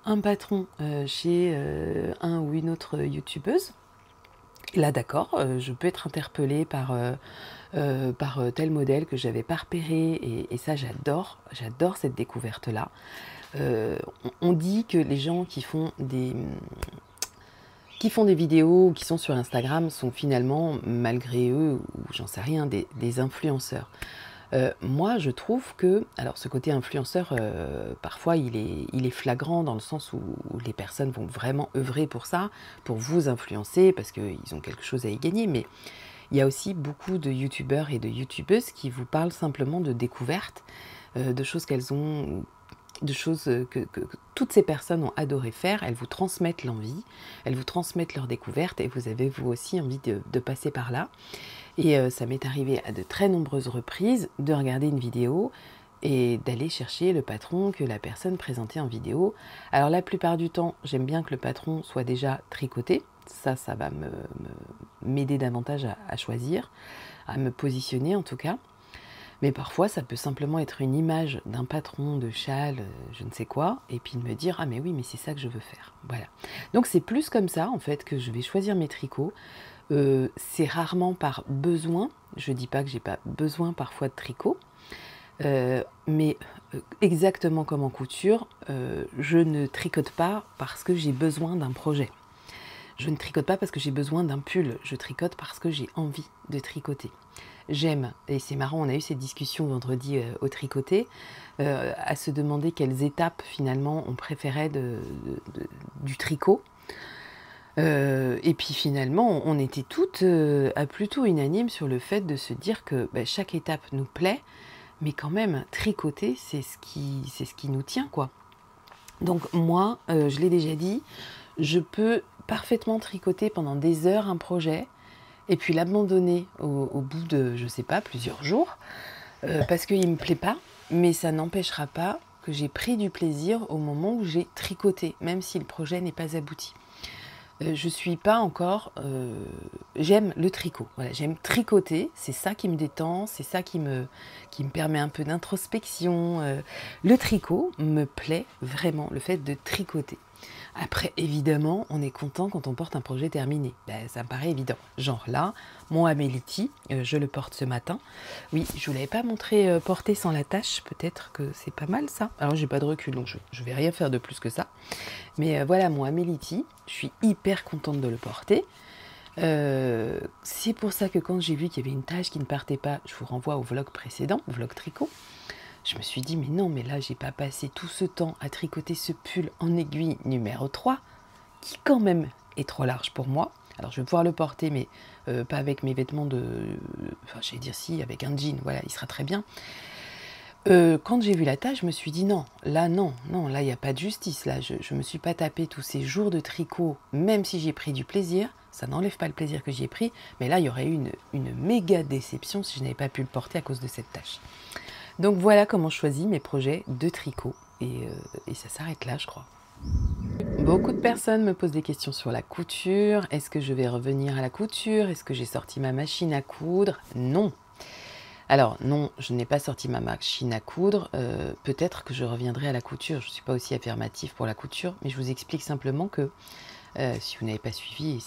un patron chez un ou une autre youtubeuse, là d'accord, je peux être interpellée par tel modèle que j'avais pas repéré et ça j'adore cette découverte-là. On dit que les gens qui font des vidéos ou qui sont sur Instagram sont finalement, malgré eux, ou j'en sais rien, des influenceurs. Moi, je trouve que, alors ce côté influenceur, parfois il est flagrant dans le sens où les personnes vont vraiment œuvrer pour ça, pour vous influencer, parce qu'ils ont quelque chose à y gagner, mais il y a aussi beaucoup de youtubeurs et de youtubeuses qui vous parlent simplement de découvertes, de choses qu'elles ont, de choses que toutes ces personnes ont adoré faire. Elles vous transmettent l'envie, elles vous transmettent leurs découvertes et vous avez vous aussi envie de passer par là. Et ça m'est arrivé à de très nombreuses reprises de regarder une vidéo et d'aller chercher le patron que la personne présentait en vidéo. Alors la plupart du temps, j'aime bien que le patron soit déjà tricoté. Ça va m'aider davantage à choisir, à me positionner en tout cas. Mais parfois, ça peut simplement être une image d'un patron de châle, je ne sais quoi, et puis de me dire « Ah mais oui, mais c'est ça que je veux faire. » Voilà. Donc c'est plus comme ça, en fait, que je vais choisir mes tricots. C'est rarement par besoin. Je ne dis pas que j'ai pas besoin parfois de tricot. Mais exactement comme en couture, je ne tricote pas parce que j'ai besoin d'un projet. Je ne tricote pas parce que j'ai besoin d'un pull, je tricote parce que j'ai envie de tricoter. J'aime, et c'est marrant, on a eu cette discussion vendredi au tricoté, à se demander quelles étapes finalement on préférait du tricot. Et puis finalement, on était toutes plutôt unanimes sur le fait de se dire que chaque étape nous plaît, mais quand même, tricoter, c'est ce qui nous tient, quoi. Donc moi, je l'ai déjà dit, je peux parfaitement tricoter pendant des heures un projet, et puis l'abandonner au bout de, je sais pas, plusieurs jours, parce qu'il ne me plaît pas, mais ça n'empêchera pas que j'ai pris du plaisir au moment où j'ai tricoté, même si le projet n'est pas abouti. Je suis pas encore... j'aime le tricot, voilà, j'aime tricoter, c'est ça qui me détend, c'est ça qui me permet un peu d'introspection. Le tricot me plaît vraiment, le fait de tricoter. Après, évidemment, on est content quand on porte un projet terminé. Ça me paraît évident. Genre là, mon Améliti, je le porte ce matin. Oui, je ne vous l'avais pas montré porter sans la tache. Peut-être que c'est pas mal ça. Alors, j'ai pas de recul, donc je vais rien faire de plus que ça. Mais voilà, mon Améliti, je suis hyper contente de le porter. C'est pour ça que quand j'ai vu qu'il y avait une tache qui ne partait pas, je vous renvoie au vlog précédent, vlog tricot. Je me suis dit, mais non, mais là, j'ai pas passé tout ce temps à tricoter ce pull en aiguille numéro 3, qui quand même est trop large pour moi. Alors, je vais pouvoir le porter, mais pas avec mes vêtements de... Enfin, j'allais dire si, avec un jean, voilà, il sera très bien. Quand j'ai vu la taille, je me suis dit, non, là, il n'y a pas de justice. Là, je me suis pas tapé tous ces jours de tricot, même si j'ai pris du plaisir. Ça n'enlève pas le plaisir que j'y ai pris, mais là, il y aurait eu une méga déception si je n'avais pas pu le porter à cause de cette tache. Donc voilà comment je choisis mes projets de tricot et ça s'arrête là, je crois. Beaucoup de personnes me posent des questions sur la couture. Est-ce que je vais revenir à la couture? Est-ce que j'ai sorti ma machine à coudre? Non. Alors non, je n'ai pas sorti ma machine à coudre. Peut-être que je reviendrai à la couture. Je ne suis pas aussi affirmative pour la couture, mais je vous explique simplement que si vous n'avez pas suivi,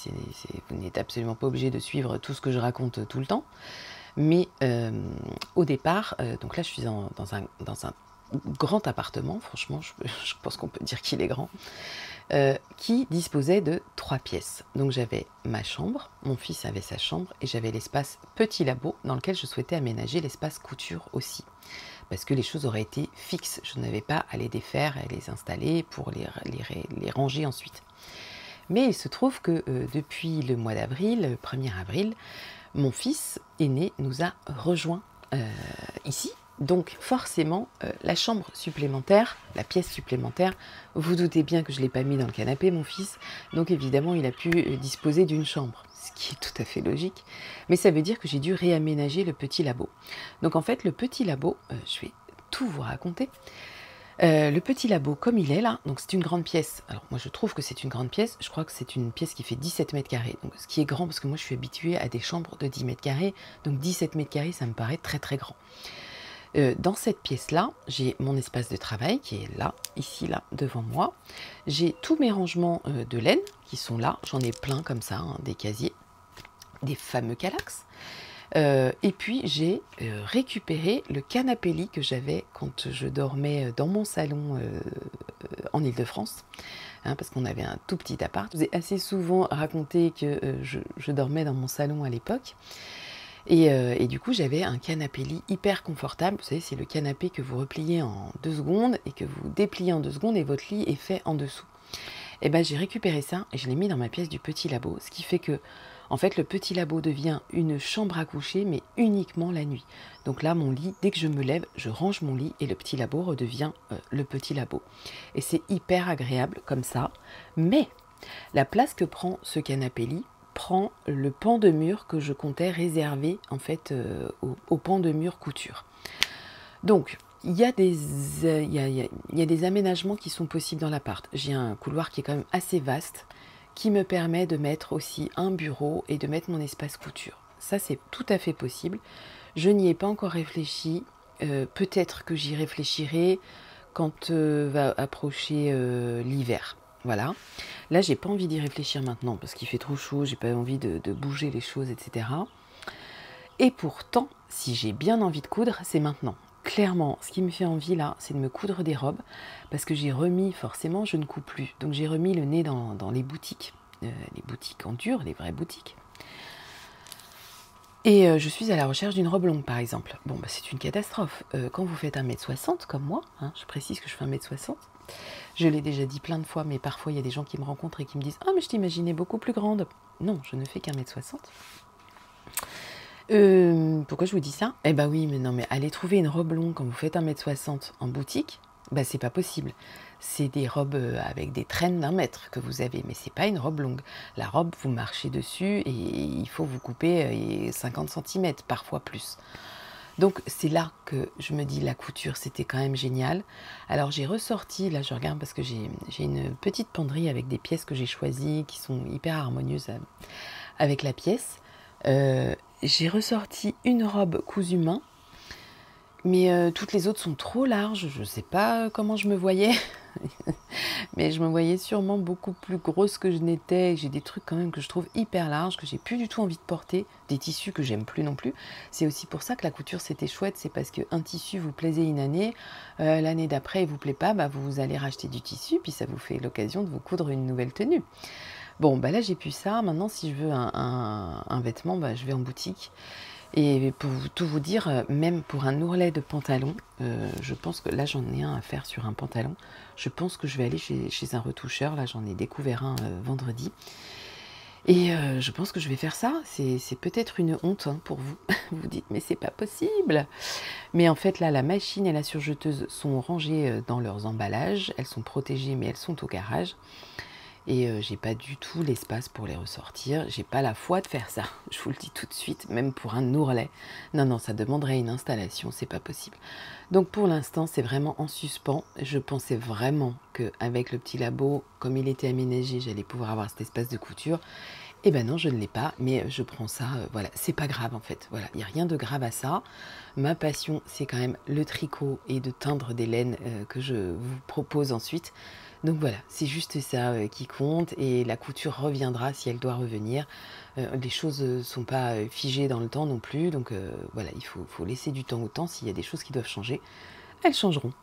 vous n'êtes absolument pas obligé de suivre tout ce que je raconte tout le temps. Mais au départ, donc là je suis dans un grand appartement, franchement je pense qu'on peut dire qu'il est grand, qui disposait de 3 pièces. Donc j'avais ma chambre, mon fils avait sa chambre et j'avais l'espace petit labo dans lequel je souhaitais aménager l'espace couture aussi. Parce que les choses auraient été fixes, je n'avais pas à les défaire et les installer pour les ranger ensuite. Mais il se trouve que depuis le mois d'avril, le 1er avril, mon fils aîné nous a rejoints ici. Donc forcément, la chambre supplémentaire, la pièce supplémentaire, vous doutez bien que je ne l'ai pas mis dans le canapé, mon fils. Donc évidemment, il a pu disposer d'une chambre, ce qui est tout à fait logique. Mais ça veut dire que j'ai dû réaménager le petit labo. Donc en fait, le petit labo, je vais tout vous raconter. Le petit labo, comme il est là, donc c'est une grande pièce. Alors moi je trouve que c'est une grande pièce, je crois que c'est une pièce qui fait 17 mètres carrés. Donc ce qui est grand parce que moi je suis habituée à des chambres de 10 mètres carrés, donc 17 mètres carrés ça me paraît très très grand. Dans cette pièce-là, j'ai mon espace de travail qui est là, ici, là, devant moi. J'ai tous mes rangements de laine qui sont là, j'en ai plein comme ça, hein, des casiers, des fameux Kallax. Et puis j'ai récupéré le canapé lit que j'avais quand je dormais dans mon salon en Île-de-France, hein, parce qu'on avait un tout petit appart. Je vous ai assez souvent raconté que je dormais dans mon salon à l'époque. Et du coup, j'avais un canapé lit hyper confortable. Vous savez, c'est le canapé que vous repliez en 2 secondes et que vous dépliez en 2 secondes et votre lit est fait en dessous. Et ben, j'ai récupéré ça et je l'ai mis dans ma pièce du petit labo, ce qui fait que en fait, le petit labo devient une chambre à coucher, mais uniquement la nuit. Donc là, mon lit, dès que je me lève, je range mon lit et le petit labo redevient le petit labo. Et c'est hyper agréable comme ça. Mais la place que prend ce canapé-lit prend le pan de mur que je comptais réserver en fait au pan de mur couture. Donc, il y a des aménagements qui sont possibles dans l'appart. J'ai un couloir qui est quand même assez vaste, qui me permet de mettre aussi un bureau et de mettre mon espace couture. Ça, c'est tout à fait possible. Je n'y ai pas encore réfléchi. Peut-être que j'y réfléchirai quand va approcher l'hiver. Voilà. Là, j'ai pas envie d'y réfléchir maintenant parce qu'il fait trop chaud, j'ai pas envie de bouger les choses, etc. Et pourtant, si j'ai bien envie de coudre, c'est maintenant. clairement, ce qui me fait envie là, c'est de me coudre des robes, parce que j'ai remis, forcément, je ne couds plus. Donc j'ai remis le nez dans les boutiques en dur, les vraies boutiques. Et je suis à la recherche d'une robe longue, par exemple. Bon, bah, c'est une catastrophe. Quand vous faites 1m60, comme moi, hein, je précise que je fais 1m60, je l'ai déjà dit plein de fois, mais parfois il y a des gens qui me rencontrent et qui me disent « Ah, mais je t'imaginais beaucoup plus grande ». Non, je ne fais qu'1m60. Pourquoi je vous dis ça? Eh bah oui, mais non, mais aller trouver une robe longue quand vous faites 1m60 en boutique, bah c'est pas possible. C'est des robes avec des traînes d'1 mètre que vous avez, mais c'est pas une robe longue. La robe, vous marchez dessus et il faut vous couper 50 cm, parfois plus. Donc c'est là que je me dis la couture, c'était quand même génial. Alors j'ai ressorti, là je regarde parce que j'ai une petite penderie avec des pièces que j'ai choisies qui sont hyper harmonieuses avec la pièce. J'ai ressorti une robe cousue main, mais toutes les autres sont trop larges. Je ne sais pas comment je me voyais, mais je me voyais sûrement beaucoup plus grosse que je n'étais. J'ai des trucs quand même que je trouve hyper larges, que j'ai plus du tout envie de porter, des tissus que j'aime plus non plus. C'est aussi pour ça que la couture c'était chouette, c'est parce qu'un tissu vous plaisait une année, l'année d'après il vous plaît pas, bah, vous allez racheter du tissu, puis ça vous fait l'occasion de vous coudre une nouvelle tenue. Bon, bah là j'ai plus ça. Maintenant, si je veux un vêtement, bah, je vais en boutique. Et pour tout vous dire, même pour un ourlet de pantalon, je pense que là j'en ai un à faire sur un pantalon. Je pense que je vais aller chez un retoucheur. Là j'en ai découvert un vendredi. Et je pense que je vais faire ça. C'est peut-être une honte hein, pour vous. Vous vous dites, mais c'est pas possible. Mais en fait, là, la machine et la surjeteuse sont rangées dans leurs emballages. Elles sont protégées, mais elles sont au garage. Et j'ai pas du tout l'espace pour les ressortir. J'ai pas la foi de faire ça. Je vous le dis tout de suite, même pour un ourlet. Non, non, ça demanderait une installation, c'est pas possible. Donc pour l'instant, c'est vraiment en suspens. Je pensais vraiment qu'avec le petit labo, comme il était aménagé, j'allais pouvoir avoir cet espace de couture. Eh ben non, je ne l'ai pas, mais je prends ça, voilà, c'est pas grave en fait. Voilà, il n'y a rien de grave à ça. Ma passion, c'est quand même le tricot et de teindre des laines que je vous propose ensuite. Donc voilà, c'est juste ça qui compte et la couture reviendra si elle doit revenir. Les choses ne sont pas figées dans le temps non plus, donc voilà, il faut laisser du temps au temps. S'il y a des choses qui doivent changer, elles changeront.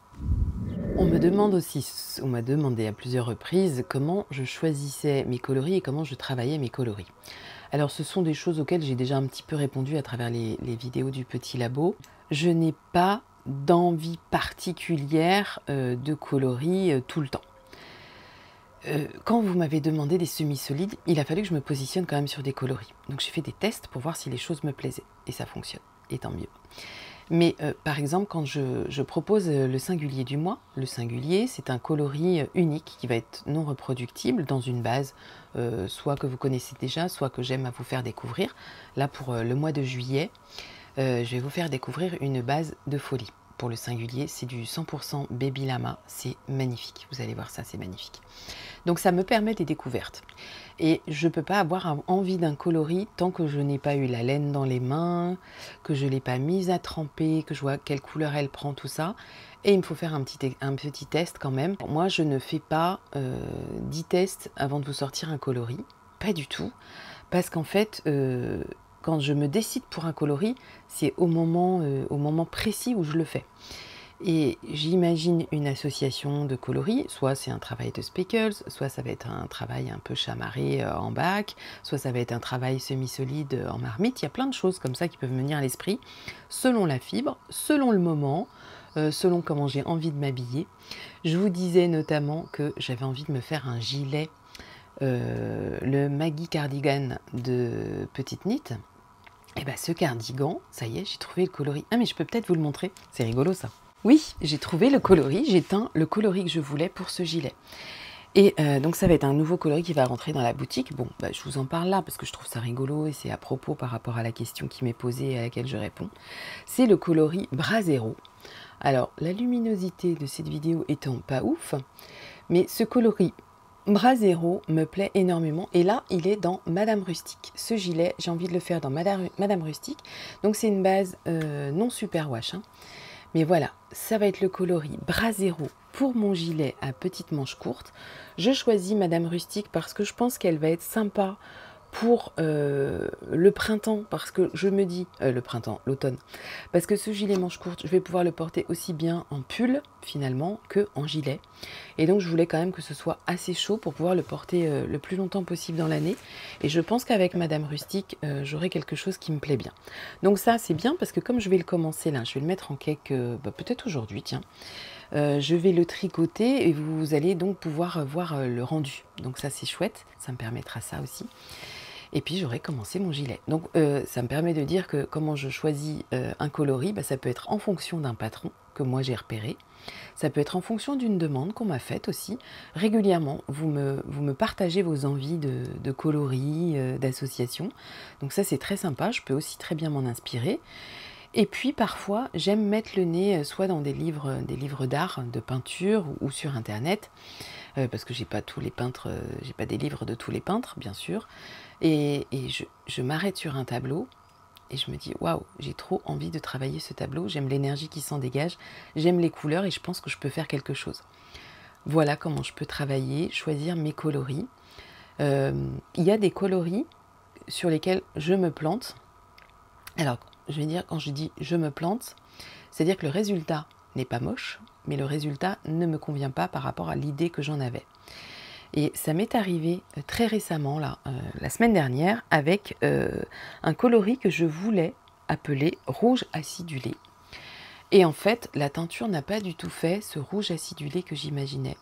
On me demande aussi, on m'a demandé à plusieurs reprises comment je choisissais mes coloris et comment je travaillais mes coloris. Alors ce sont des choses auxquelles j'ai déjà un petit peu répondu à travers les vidéos du petit labo. Je n'ai pas d'envie particulière de coloris tout le temps. Quand vous m'avez demandé des semi-solides, il a fallu que je me positionne quand même sur des coloris. Donc j'ai fait des tests pour voir si les choses me plaisaient. Et ça fonctionne, et tant mieux. Mais par exemple, quand je propose le singulier du mois, le singulier, c'est un coloris unique qui va être non reproductible dans une base, soit que vous connaissez déjà, soit que j'aime à vous faire découvrir. Là, pour le mois de juillet, je vais vous faire découvrir une base de folie. Pour le singulier, c'est du 100% Baby Lama, c'est magnifique. Vous allez voir ça, c'est magnifique. Donc ça me permet des découvertes. Et je ne peux pas avoir envie d'un coloris tant que je n'ai pas eu la laine dans les mains, que je ne l'ai pas mise à tremper, que je vois quelle couleur elle prend, tout ça. Et il me faut faire un petit test quand même. Moi, je ne fais pas 10 tests avant de vous sortir un coloris. Pas du tout. Parce qu'en fait, quand je me décide pour un coloris, c'est au moment précis où je le fais. Et j'imagine une association de coloris, soit c'est un travail de speckles, soit ça va être un travail un peu chamarré en bac, soit ça va être un travail semi-solide en marmite. Il y a plein de choses comme ça qui peuvent me venir à l'esprit, selon la fibre, selon le moment, selon comment j'ai envie de m'habiller. Je vous disais notamment que j'avais envie de me faire un gilet, le Maggie Cardigan de Petite Knit. Et bien ce cardigan, ça y est, j'ai trouvé le coloris. Ah mais je peux peut-être vous le montrer, c'est rigolo ça. Oui, j'ai trouvé le coloris, j'ai teint le coloris que je voulais pour ce gilet. Et donc ça va être un nouveau coloris qui va rentrer dans la boutique. Bon, bah, je vous en parle là parce que je trouve ça rigolo et c'est à propos par rapport à la question qui m'est posée et à laquelle je réponds. C'est le coloris Brasero. Alors, la luminosité de cette vidéo étant pas ouf, mais ce coloris Brasero me plaît énormément. Et là, il est dans Madame Rustique. Ce gilet, j'ai envie de le faire dans Madame Rustique. Donc c'est une base non superwash, hein. Mais voilà, ça va être le coloris Brasero pour mon gilet à petite manche courte. Je choisis Madame Rustique parce que je pense qu'elle va être sympa pour le printemps, parce que je me dis, le printemps, l'automne, parce que ce gilet manche courte, je vais pouvoir le porter aussi bien en pull finalement que en gilet. Et donc je voulais quand même que ce soit assez chaud pour pouvoir le porter le plus longtemps possible dans l'année. Et je pense qu'avec Madame Rustique, j'aurai quelque chose qui me plaît bien. Donc ça c'est bien parce que comme je vais le commencer là, je vais le mettre en cake peut-être aujourd'hui, tiens. Je vais le tricoter et vous allez donc pouvoir voir le rendu. Donc ça c'est chouette, ça me permettra ça aussi. Et puis j'aurai commencé mon gilet. Donc ça me permet de dire que comment je choisis un coloris, ça peut être en fonction d'un patron que moi j'ai repéré. Ça peut être en fonction d'une demande qu'on m'a faite aussi. Régulièrement, vous me partagez vos envies de coloris, d'associations. Donc ça c'est très sympa, je peux aussi très bien m'en inspirer. Et puis parfois, j'aime mettre le nez soit dans des livres d'art, de peinture ou sur internet, parce que j'ai pas tous les peintres, j'ai pas des livres de tous les peintres, bien sûr. Et je m'arrête sur un tableau et je me dis waouh, j'ai trop envie de travailler ce tableau, j'aime l'énergie qui s'en dégage, j'aime les couleurs et je pense que je peux faire quelque chose. Voilà comment je peux travailler, choisir mes coloris. Il y a des coloris sur lesquels je me plante. Alors, je vais dire, quand je dis je me plante, c'est-à-dire que le résultat n'est pas moche, mais le résultat ne me convient pas par rapport à l'idée que j'en avais. Et ça m'est arrivé très récemment, là, la semaine dernière, avec un coloris que je voulais appeler rouge acidulé. Et en fait, la teinture n'a pas du tout fait ce rouge acidulé que j'imaginais.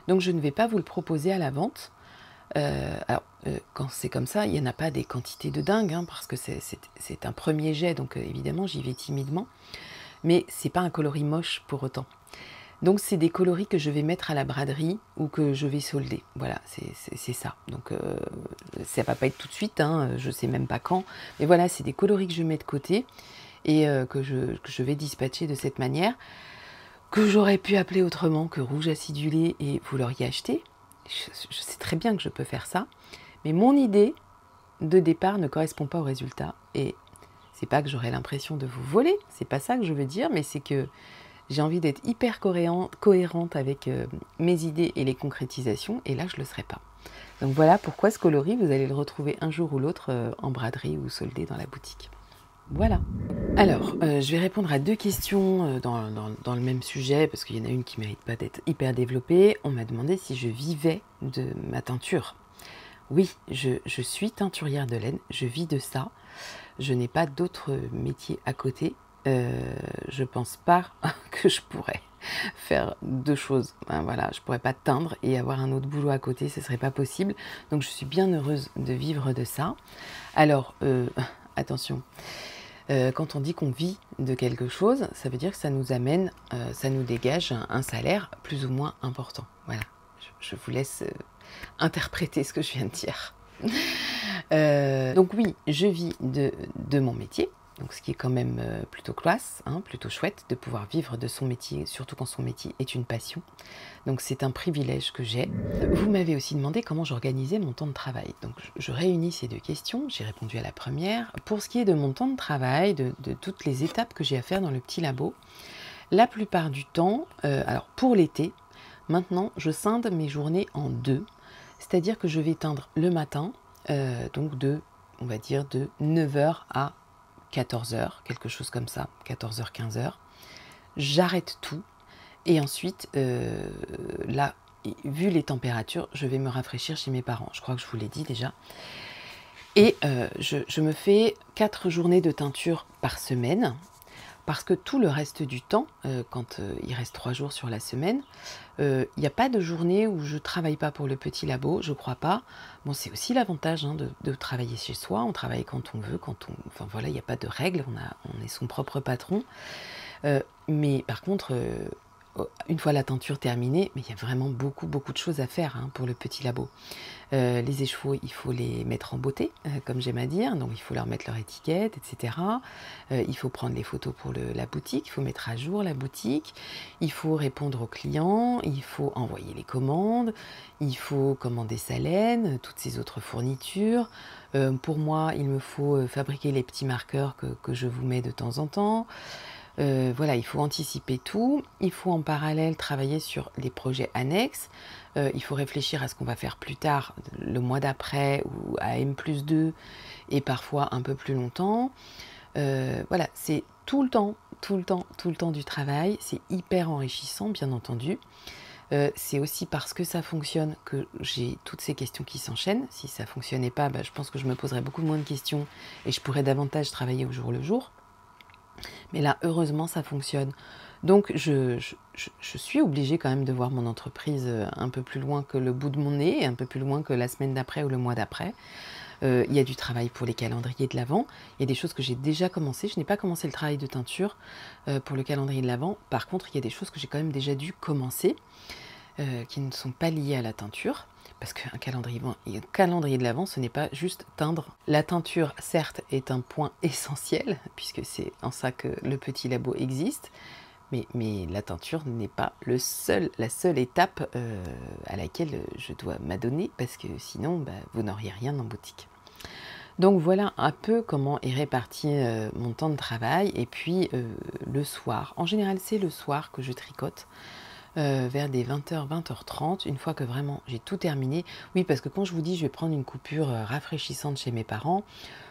Donc je ne vais pas vous le proposer à la vente. Quand c'est comme ça, il n'y en a pas des quantités de dingue, hein, parce que c'est un premier jet, donc évidemment j'y vais timidement. Mais c'est pas un coloris moche pour autant. Donc c'est des coloris que je vais mettre à la braderie ou que je vais solder. Voilà, c'est ça. Donc ça va pas être tout de suite, hein, je sais même pas quand. Mais voilà, c'est des coloris que je mets de côté et que je vais dispatcher de cette manière, que j'aurais pu appeler autrement que rouge acidulé et vous l'auriez acheté. Je sais très bien que je peux faire ça, mais mon idée de départ ne correspond pas au résultat. Et c'est pas que j'aurais l'impression de vous voler, c'est pas ça que je veux dire, mais c'est que j'ai envie d'être hyper cohérente avec mes idées et les concrétisations, et là je le serai pas. Donc voilà pourquoi ce coloris, vous allez le retrouver un jour ou l'autre en braderie ou soldé dans la boutique. Voilà. Alors, je vais répondre à deux questions dans le même sujet, parce qu'il y en a une qui ne mérite pas d'être hyper développée. On m'a demandé si je vivais de ma teinture. Oui, je suis teinturière de laine, je vis de ça. Je n'ai pas d'autre métier à côté. Je pense pas que je pourrais faire deux choses. Voilà, je pourrais pas teindre et avoir un autre boulot à côté, ce serait pas possible. Donc je suis bien heureuse de vivre de ça. Alors, attention. Quand on dit qu'on vit de quelque chose, ça veut dire que ça nous amène, ça nous dégage un salaire plus ou moins important. Voilà, je vous laisse interpréter ce que je viens de dire. Donc oui, je vis de mon métier, donc ce qui est quand même plutôt classe, hein, plutôt chouette de pouvoir vivre de son métier, surtout quand son métier est une passion. Donc c'est un privilège que j'ai. Vous m'avez aussi demandé comment j'organisais mon temps de travail. Donc je réunis ces deux questions, j'ai répondu à la première. Pour ce qui est de mon temps de travail, de toutes les étapes que j'ai à faire dans le petit labo, la plupart du temps, alors pour l'été, maintenant je scinde mes journées en deux. C'est-à-dire que je vais teindre le matin, donc on va dire de 9h à 14h, quelque chose comme ça, 14h, 15h. J'arrête tout et ensuite, là, vu les températures, je vais me rafraîchir chez mes parents. Je crois que je vous l'ai dit déjà. Et je me fais 4 journées de teinture par semaine. Parce que tout le reste du temps, quand il reste 3 jours sur la semaine, il n'y a pas de journée où je ne travaille pas pour le petit labo, je crois pas. Bon, c'est aussi l'avantage hein, de travailler chez soi, on travaille quand on veut, enfin voilà, il n'y a pas de règles, on est son propre patron. Mais par contre, une fois la teinture terminée, mais il y a vraiment beaucoup de choses à faire hein, pour le petit labo. Les échevaux, il faut les mettre en beauté, comme j'aime à dire, donc il faut leur mettre leur étiquette, etc. Il faut prendre les photos pour la boutique, il faut mettre à jour la boutique, il faut répondre aux clients, il faut envoyer les commandes, il faut commander sa laine, toutes ces autres fournitures. Pour moi, il me faut fabriquer les petits marqueurs que je vous mets de temps en temps. Voilà, il faut anticiper tout. Il faut en parallèle travailler sur les projets annexes. Il faut réfléchir à ce qu'on va faire plus tard, le mois d'après ou à M+2 et parfois un peu plus longtemps. Voilà, c'est tout le temps, tout le temps, tout le temps du travail. C'est hyper enrichissant, bien entendu. C'est aussi parce que ça fonctionne que j'ai toutes ces questions qui s'enchaînent. Si ça ne fonctionnait pas, je pense que je me poserais beaucoup moins de questions et je pourrais davantage travailler au jour le jour. Mais là, heureusement, ça fonctionne. Donc, je suis obligée quand même de voir mon entreprise un peu plus loin que le bout de mon nez, un peu plus loin que la semaine d'après ou le mois d'après. Il y a du travail pour les calendriers de l'Avent. Il y a des choses que j'ai déjà commencé. Je n'ai pas commencé le travail de teinture pour le calendrier de l'Avent. Par contre, il y a des choses que j'ai quand même déjà dû commencer qui ne sont pas liées à la teinture. Parce qu'un calendrier de l'Avent, ce n'est pas juste teindre. La teinture, certes, est un point essentiel, puisque c'est en ça que le petit labo existe. Mais la teinture n'est pas la seule étape à laquelle je dois m'adonner, parce que sinon, vous n'auriez rien en boutique. Donc voilà un peu comment est réparti mon temps de travail. Et puis le soir, en général c'est le soir que je tricote. Vers des 20h, 20h30, une fois que vraiment j'ai tout terminé. Oui, parce que quand je vous dis je vais prendre une coupure rafraîchissante chez mes parents,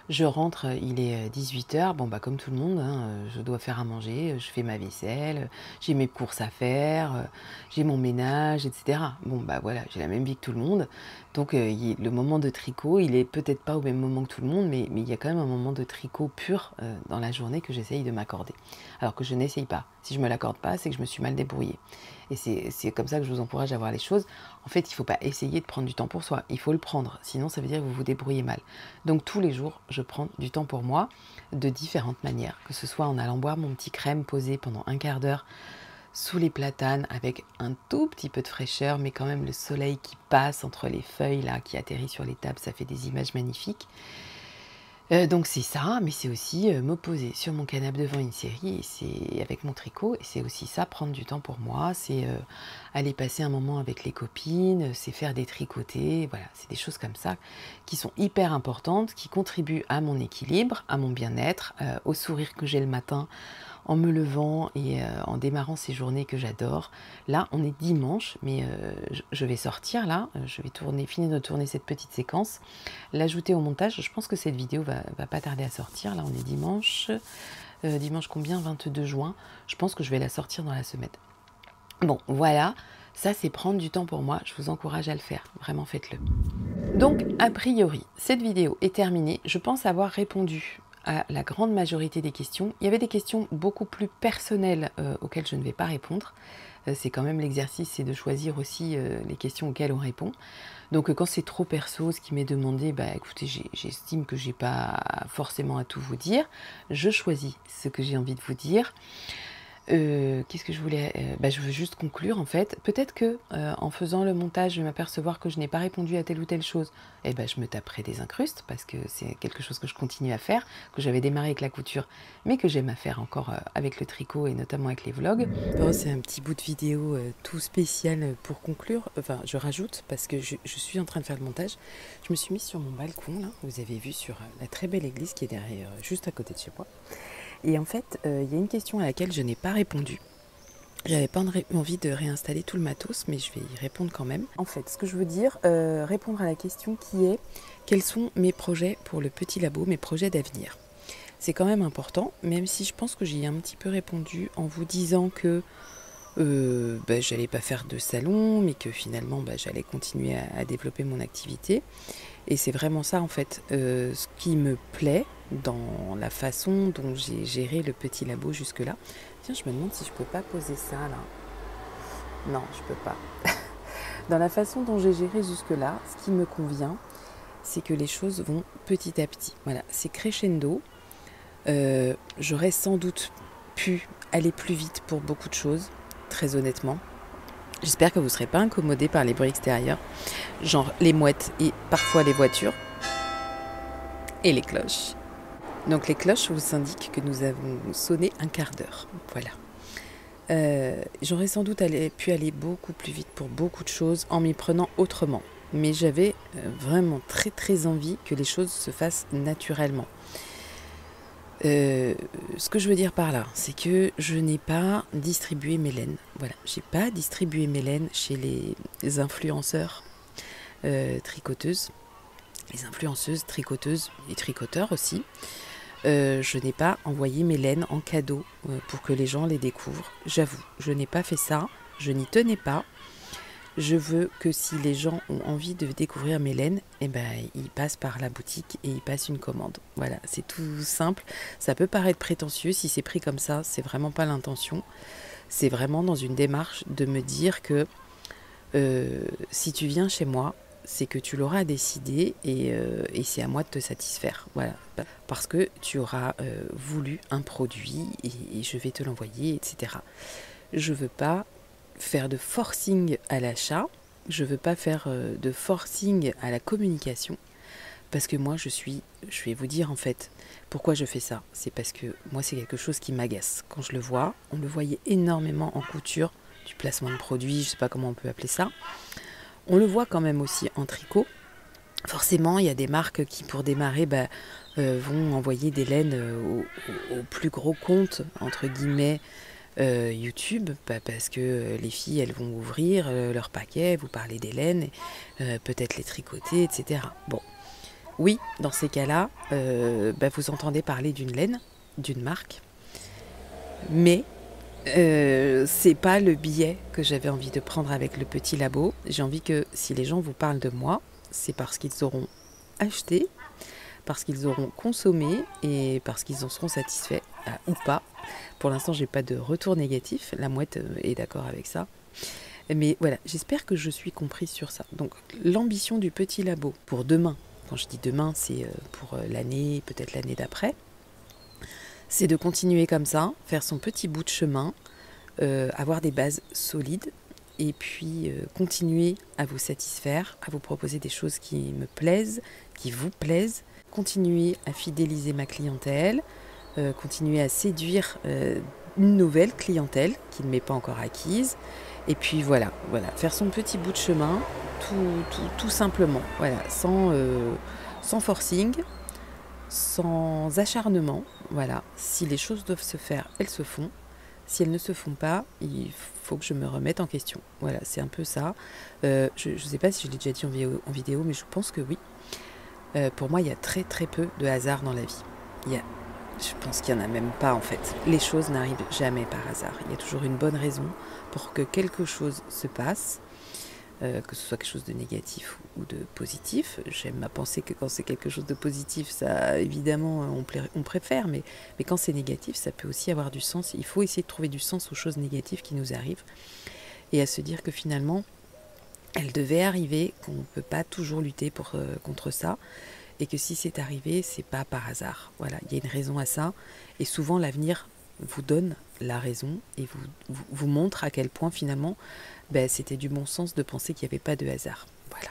je rentre, il est 18h, bon comme tout le monde, hein, je dois faire à manger, je fais ma vaisselle, j'ai mes courses à faire, j'ai mon ménage, etc. Bon voilà, j'ai la même vie que tout le monde, donc le moment de tricot, il est peut-être pas au même moment que tout le monde, mais il y a quand même un moment de tricot pur dans la journée que j'essaye de m'accorder. Alors que je n'essaye pas. Si je me l'accorde pas, c'est que je me suis mal débrouillée. Et c'est comme ça que je vous encourage à voir les choses. En fait, il ne faut pas essayer de prendre du temps pour soi. Il faut le prendre. Sinon, ça veut dire que vous vous débrouillez mal. Donc, tous les jours, je prends du temps pour moi de différentes manières. Que ce soit en allant boire mon petit crème posé pendant un quart d'heure sous les platanes avec un tout petit peu de fraîcheur, mais quand même le soleil qui passe entre les feuilles là, qui atterrit sur les tables, ça fait des images magnifiques. Donc c'est ça, mais c'est aussi me poser sur mon canapé devant une série et c'est avec mon tricot, et c'est aussi ça, prendre du temps pour moi, c'est aller passer un moment avec les copines, c'est faire des tricotés, voilà, c'est des choses comme ça qui sont hyper importantes, qui contribuent à mon équilibre, à mon bien-être, au sourire que j'ai le matin en me levant et en démarrant ces journées que j'adore. Là, on est dimanche, mais je vais sortir là, je vais finir de tourner cette petite séquence, l'ajouter au montage. Je pense que cette vidéo va pas tarder à sortir. Là, on est dimanche. Dimanche combien? 22 juin. Je pense que je vais la sortir dans la semaine. Bon, voilà. Ça, c'est prendre du temps pour moi. Je vous encourage à le faire. Vraiment, faites-le. Donc, a priori, cette vidéo est terminée. Je pense avoir répondu à la grande majorité des questions. Il y avait des questions beaucoup plus personnelles auxquelles je ne vais pas répondre. C'est quand même l'exercice, c'est de choisir aussi les questions auxquelles on répond. Donc quand c'est trop perso, ce qui m'est demandé, écoutez, j'estime que j'ai pas forcément à tout vous dire. Je choisis ce que j'ai envie de vous dire. Qu'est-ce que je voulais je veux juste conclure en fait. Peut-être que en faisant le montage, je vais m'apercevoir que je n'ai pas répondu à telle ou telle chose. Je me taperai des incrustes parce que c'est quelque chose que je continue à faire, que j'avais démarré avec la couture, mais que j'aime à faire encore avec le tricot et notamment avec les vlogs. Bon, c'est un petit bout de vidéo tout spécial pour conclure. Enfin, je rajoute parce que je suis en train de faire le montage. Je me suis mise sur mon balcon là. Vous avez vu sur la très belle église qui est derrière, juste à côté de chez moi. Et en fait, il y a une question à laquelle je n'ai pas répondu. J'avais pas envie de réinstaller tout le matos, mais je vais y répondre quand même. En fait, ce que je veux dire, répondre à la question qui est quels sont mes projets pour le petit labo, mes projets d'avenir. C'est quand même important, même si je pense que j'y ai un petit peu répondu en vous disant que j'allais pas faire de salon, mais que finalement j'allais continuer à développer mon activité. Et c'est vraiment ça en fait, ce qui me plaît dans la façon dont j'ai géré le petit labo jusque-là. Tiens, je me demande si je peux pas poser ça là. Non, je peux pas. Dans la façon dont j'ai géré jusque-là, ce qui me convient, c'est que les choses vont petit à petit. Voilà, c'est crescendo. J'aurais sans doute pu aller plus vite pour beaucoup de choses, très honnêtement. J'espère que vous ne serez pas incommodés par les bruits extérieurs, genre les mouettes et parfois les voitures et les cloches. Donc les cloches vous indiquent que nous avons sonné un quart d'heure. Voilà. J'aurais sans doute pu aller beaucoup plus vite pour beaucoup de choses en m'y prenant autrement. Mais j'avais vraiment très très envie que les choses se fassent naturellement. Ce que je veux dire par là, c'est que je n'ai pas distribué mes laines. Voilà, j'ai pas distribué mes laines chez les influenceurs tricoteuses, les influenceuses tricoteuses et tricoteurs aussi. Je n'ai pas envoyé mes laines en cadeau pour que les gens les découvrent. J'avoue, je n'ai pas fait ça, je n'y tenais pas. Je veux que si les gens ont envie de découvrir mes laines, eh ben, ils passent par la boutique et ils passent une commande. Voilà, c'est tout simple. Ça peut paraître prétentieux, si c'est pris comme ça, c'est vraiment pas l'intention. C'est vraiment dans une démarche de me dire que si tu viens chez moi, c'est que tu l'auras décidé et c'est à moi de te satisfaire. Voilà, parce que tu auras voulu un produit et je vais te l'envoyer, etc. Je veux pas faire de forcing à l'achat, je veux pas faire de forcing à la communication, parce que moi je vais vous dire en fait pourquoi je fais ça. C'est parce que moi c'est quelque chose qui m'agace. Quand je le vois, on le voyait énormément en couture, du placement de produits, je sais pas comment on peut appeler ça. On le voit quand même aussi en tricot. Forcément, il y a des marques qui, pour démarrer, vont envoyer des laines au plus gros compte, entre guillemets, YouTube, parce que les filles, elles vont ouvrir leur paquet, vous parler des laines, peut-être les tricoter, etc. Bon, oui, dans ces cas-là, vous entendez parler d'une laine, d'une marque, mais c'est pas le billet que j'avais envie de prendre avec le petit labo. J'ai envie que si les gens vous parlent de moi, c'est parce qu'ils auront acheté, parce qu'ils auront consommé et parce qu'ils en seront satisfaits ou pas. Pour l'instant, j'ai pas de retour négatif. La mouette est d'accord avec ça. Mais voilà, j'espère que je suis comprise sur ça. Donc, l'ambition du petit labo pour demain, quand je dis demain, c'est pour l'année, peut-être l'année d'après, c'est de continuer comme ça, faire son petit bout de chemin, avoir des bases solides et puis continuer à vous satisfaire, à vous proposer des choses qui me plaisent, qui vous plaisent, continuer à fidéliser ma clientèle, continuer à séduire une nouvelle clientèle qui ne m'est pas encore acquise. Et puis voilà, faire son petit bout de chemin, tout simplement, voilà, sans forcing, sans acharnement. Voilà, si les choses doivent se faire, elles se font. Si elles ne se font pas, il faut que je me remette en question. Voilà, c'est un peu ça. Je ne sais pas si je l'ai déjà dit en vidéo, mais je pense que oui. Pour moi, il y a très très peu de hasard dans la vie. Je pense qu'il n'y en a même pas en fait. Les choses n'arrivent jamais par hasard. Il y a toujours une bonne raison pour que quelque chose se passe, que ce soit quelque chose de négatif ou de positif. J'aime à penser que quand c'est quelque chose de positif, ça évidemment on préfère, mais quand c'est négatif, ça peut aussi avoir du sens. Il faut essayer de trouver du sens aux choses négatives qui nous arrivent et à se dire que finalement, elles devaient arriver, qu'on ne peut pas toujours lutter contre ça. Et que si c'est arrivé, c'est pas par hasard. Voilà, il y a une raison à ça. Et souvent, l'avenir vous donne la raison et vous montre à quel point, finalement, c'était du bon sens de penser qu'il n'y avait pas de hasard. Voilà.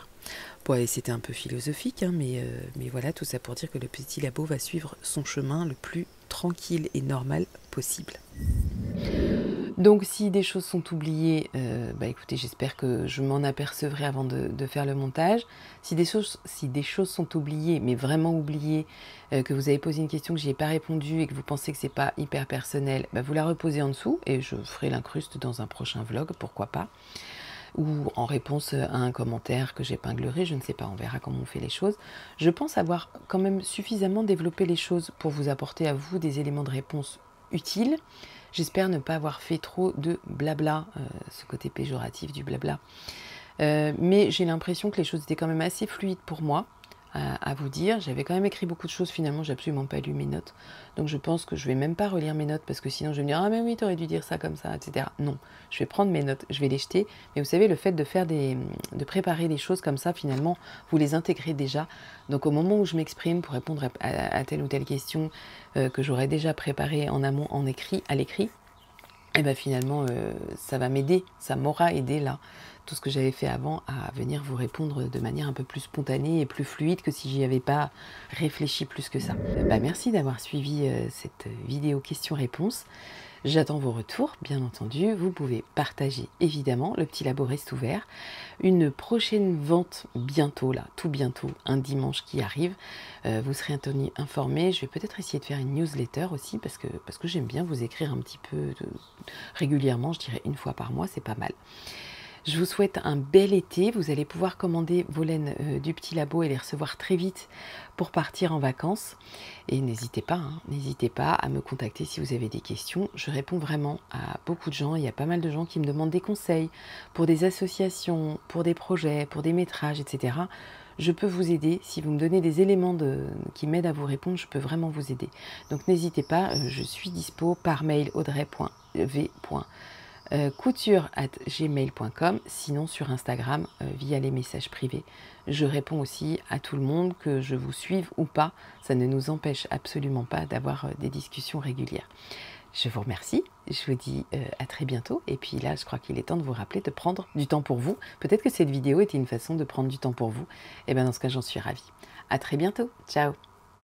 Bon, allez, c'était un peu philosophique, hein, mais voilà, tout ça pour dire que le petit labo va suivre son chemin le plus tranquille et normal possible. Donc si des choses sont oubliées, écoutez, j'espère que je m'en apercevrai avant de faire le montage. Si des choses sont oubliées, mais vraiment oubliées, que vous avez posé une question que je n'y ai pas répondu et que vous pensez que c'est pas hyper personnel, vous la reposez en dessous et je ferai l'incruste dans un prochain vlog, pourquoi pas. Ou en réponse à un commentaire que j'épinglerai, je ne sais pas, on verra comment on fait les choses. Je pense avoir quand même suffisamment développé les choses pour vous apporter à vous des éléments de réponse utiles. J'espère ne pas avoir fait trop de blabla, ce côté péjoratif du blabla. Mais j'ai l'impression que les choses étaient quand même assez fluides pour moi, à vous dire. J'avais quand même écrit beaucoup de choses, finalement, j'ai absolument pas lu mes notes. Donc je pense que je vais même pas relire mes notes, parce que sinon je vais me dire « Ah mais oui, tu aurais dû dire ça comme ça, etc. » Non, je vais prendre mes notes, je vais les jeter. Mais vous savez, le fait de préparer les choses comme ça, finalement, vous les intégrez déjà. Donc au moment où je m'exprime pour répondre à telle ou telle question que j'aurais déjà préparée en amont, à l'écrit, et finalement, ça va m'aider, ça m'aura aidé là, tout ce que j'avais fait avant, à venir vous répondre de manière un peu plus spontanée et plus fluide que si j'y avais pas réfléchi plus que ça. Merci d'avoir suivi cette vidéo questions-réponses. J'attends vos retours, bien entendu. Vous pouvez partager, évidemment. Le petit labo reste ouvert. Une prochaine vente bientôt, là, tout bientôt, un dimanche qui arrive. Vous serez informés. Je vais peut-être essayer de faire une newsletter aussi, parce que j'aime bien vous écrire un petit peu régulièrement, je dirais une fois par mois, c'est pas mal. Je vous souhaite un bel été. Vous allez pouvoir commander vos laines du petit labo et les recevoir très vite pour partir en vacances. Et n'hésitez pas à me contacter si vous avez des questions. Je réponds vraiment à beaucoup de gens. Il y a pas mal de gens qui me demandent des conseils pour des associations, pour des projets, pour des métrages, etc. Je peux vous aider. Si vous me donnez des éléments qui m'aident à vous répondre, je peux vraiment vous aider. Donc n'hésitez pas, je suis dispo par mail audrey.v.couture@gmail.com, sinon sur Instagram via les messages privés. Je réponds aussi à tout le monde, que je vous suive ou pas, ça ne nous empêche absolument pas d'avoir des discussions régulières. Je vous remercie, je vous dis à très bientôt, et puis là je crois qu'il est temps de vous rappeler de prendre du temps pour vous. Peut-être que cette vidéo était une façon de prendre du temps pour vous, et bien dans ce cas j'en suis ravie. À très bientôt, ciao.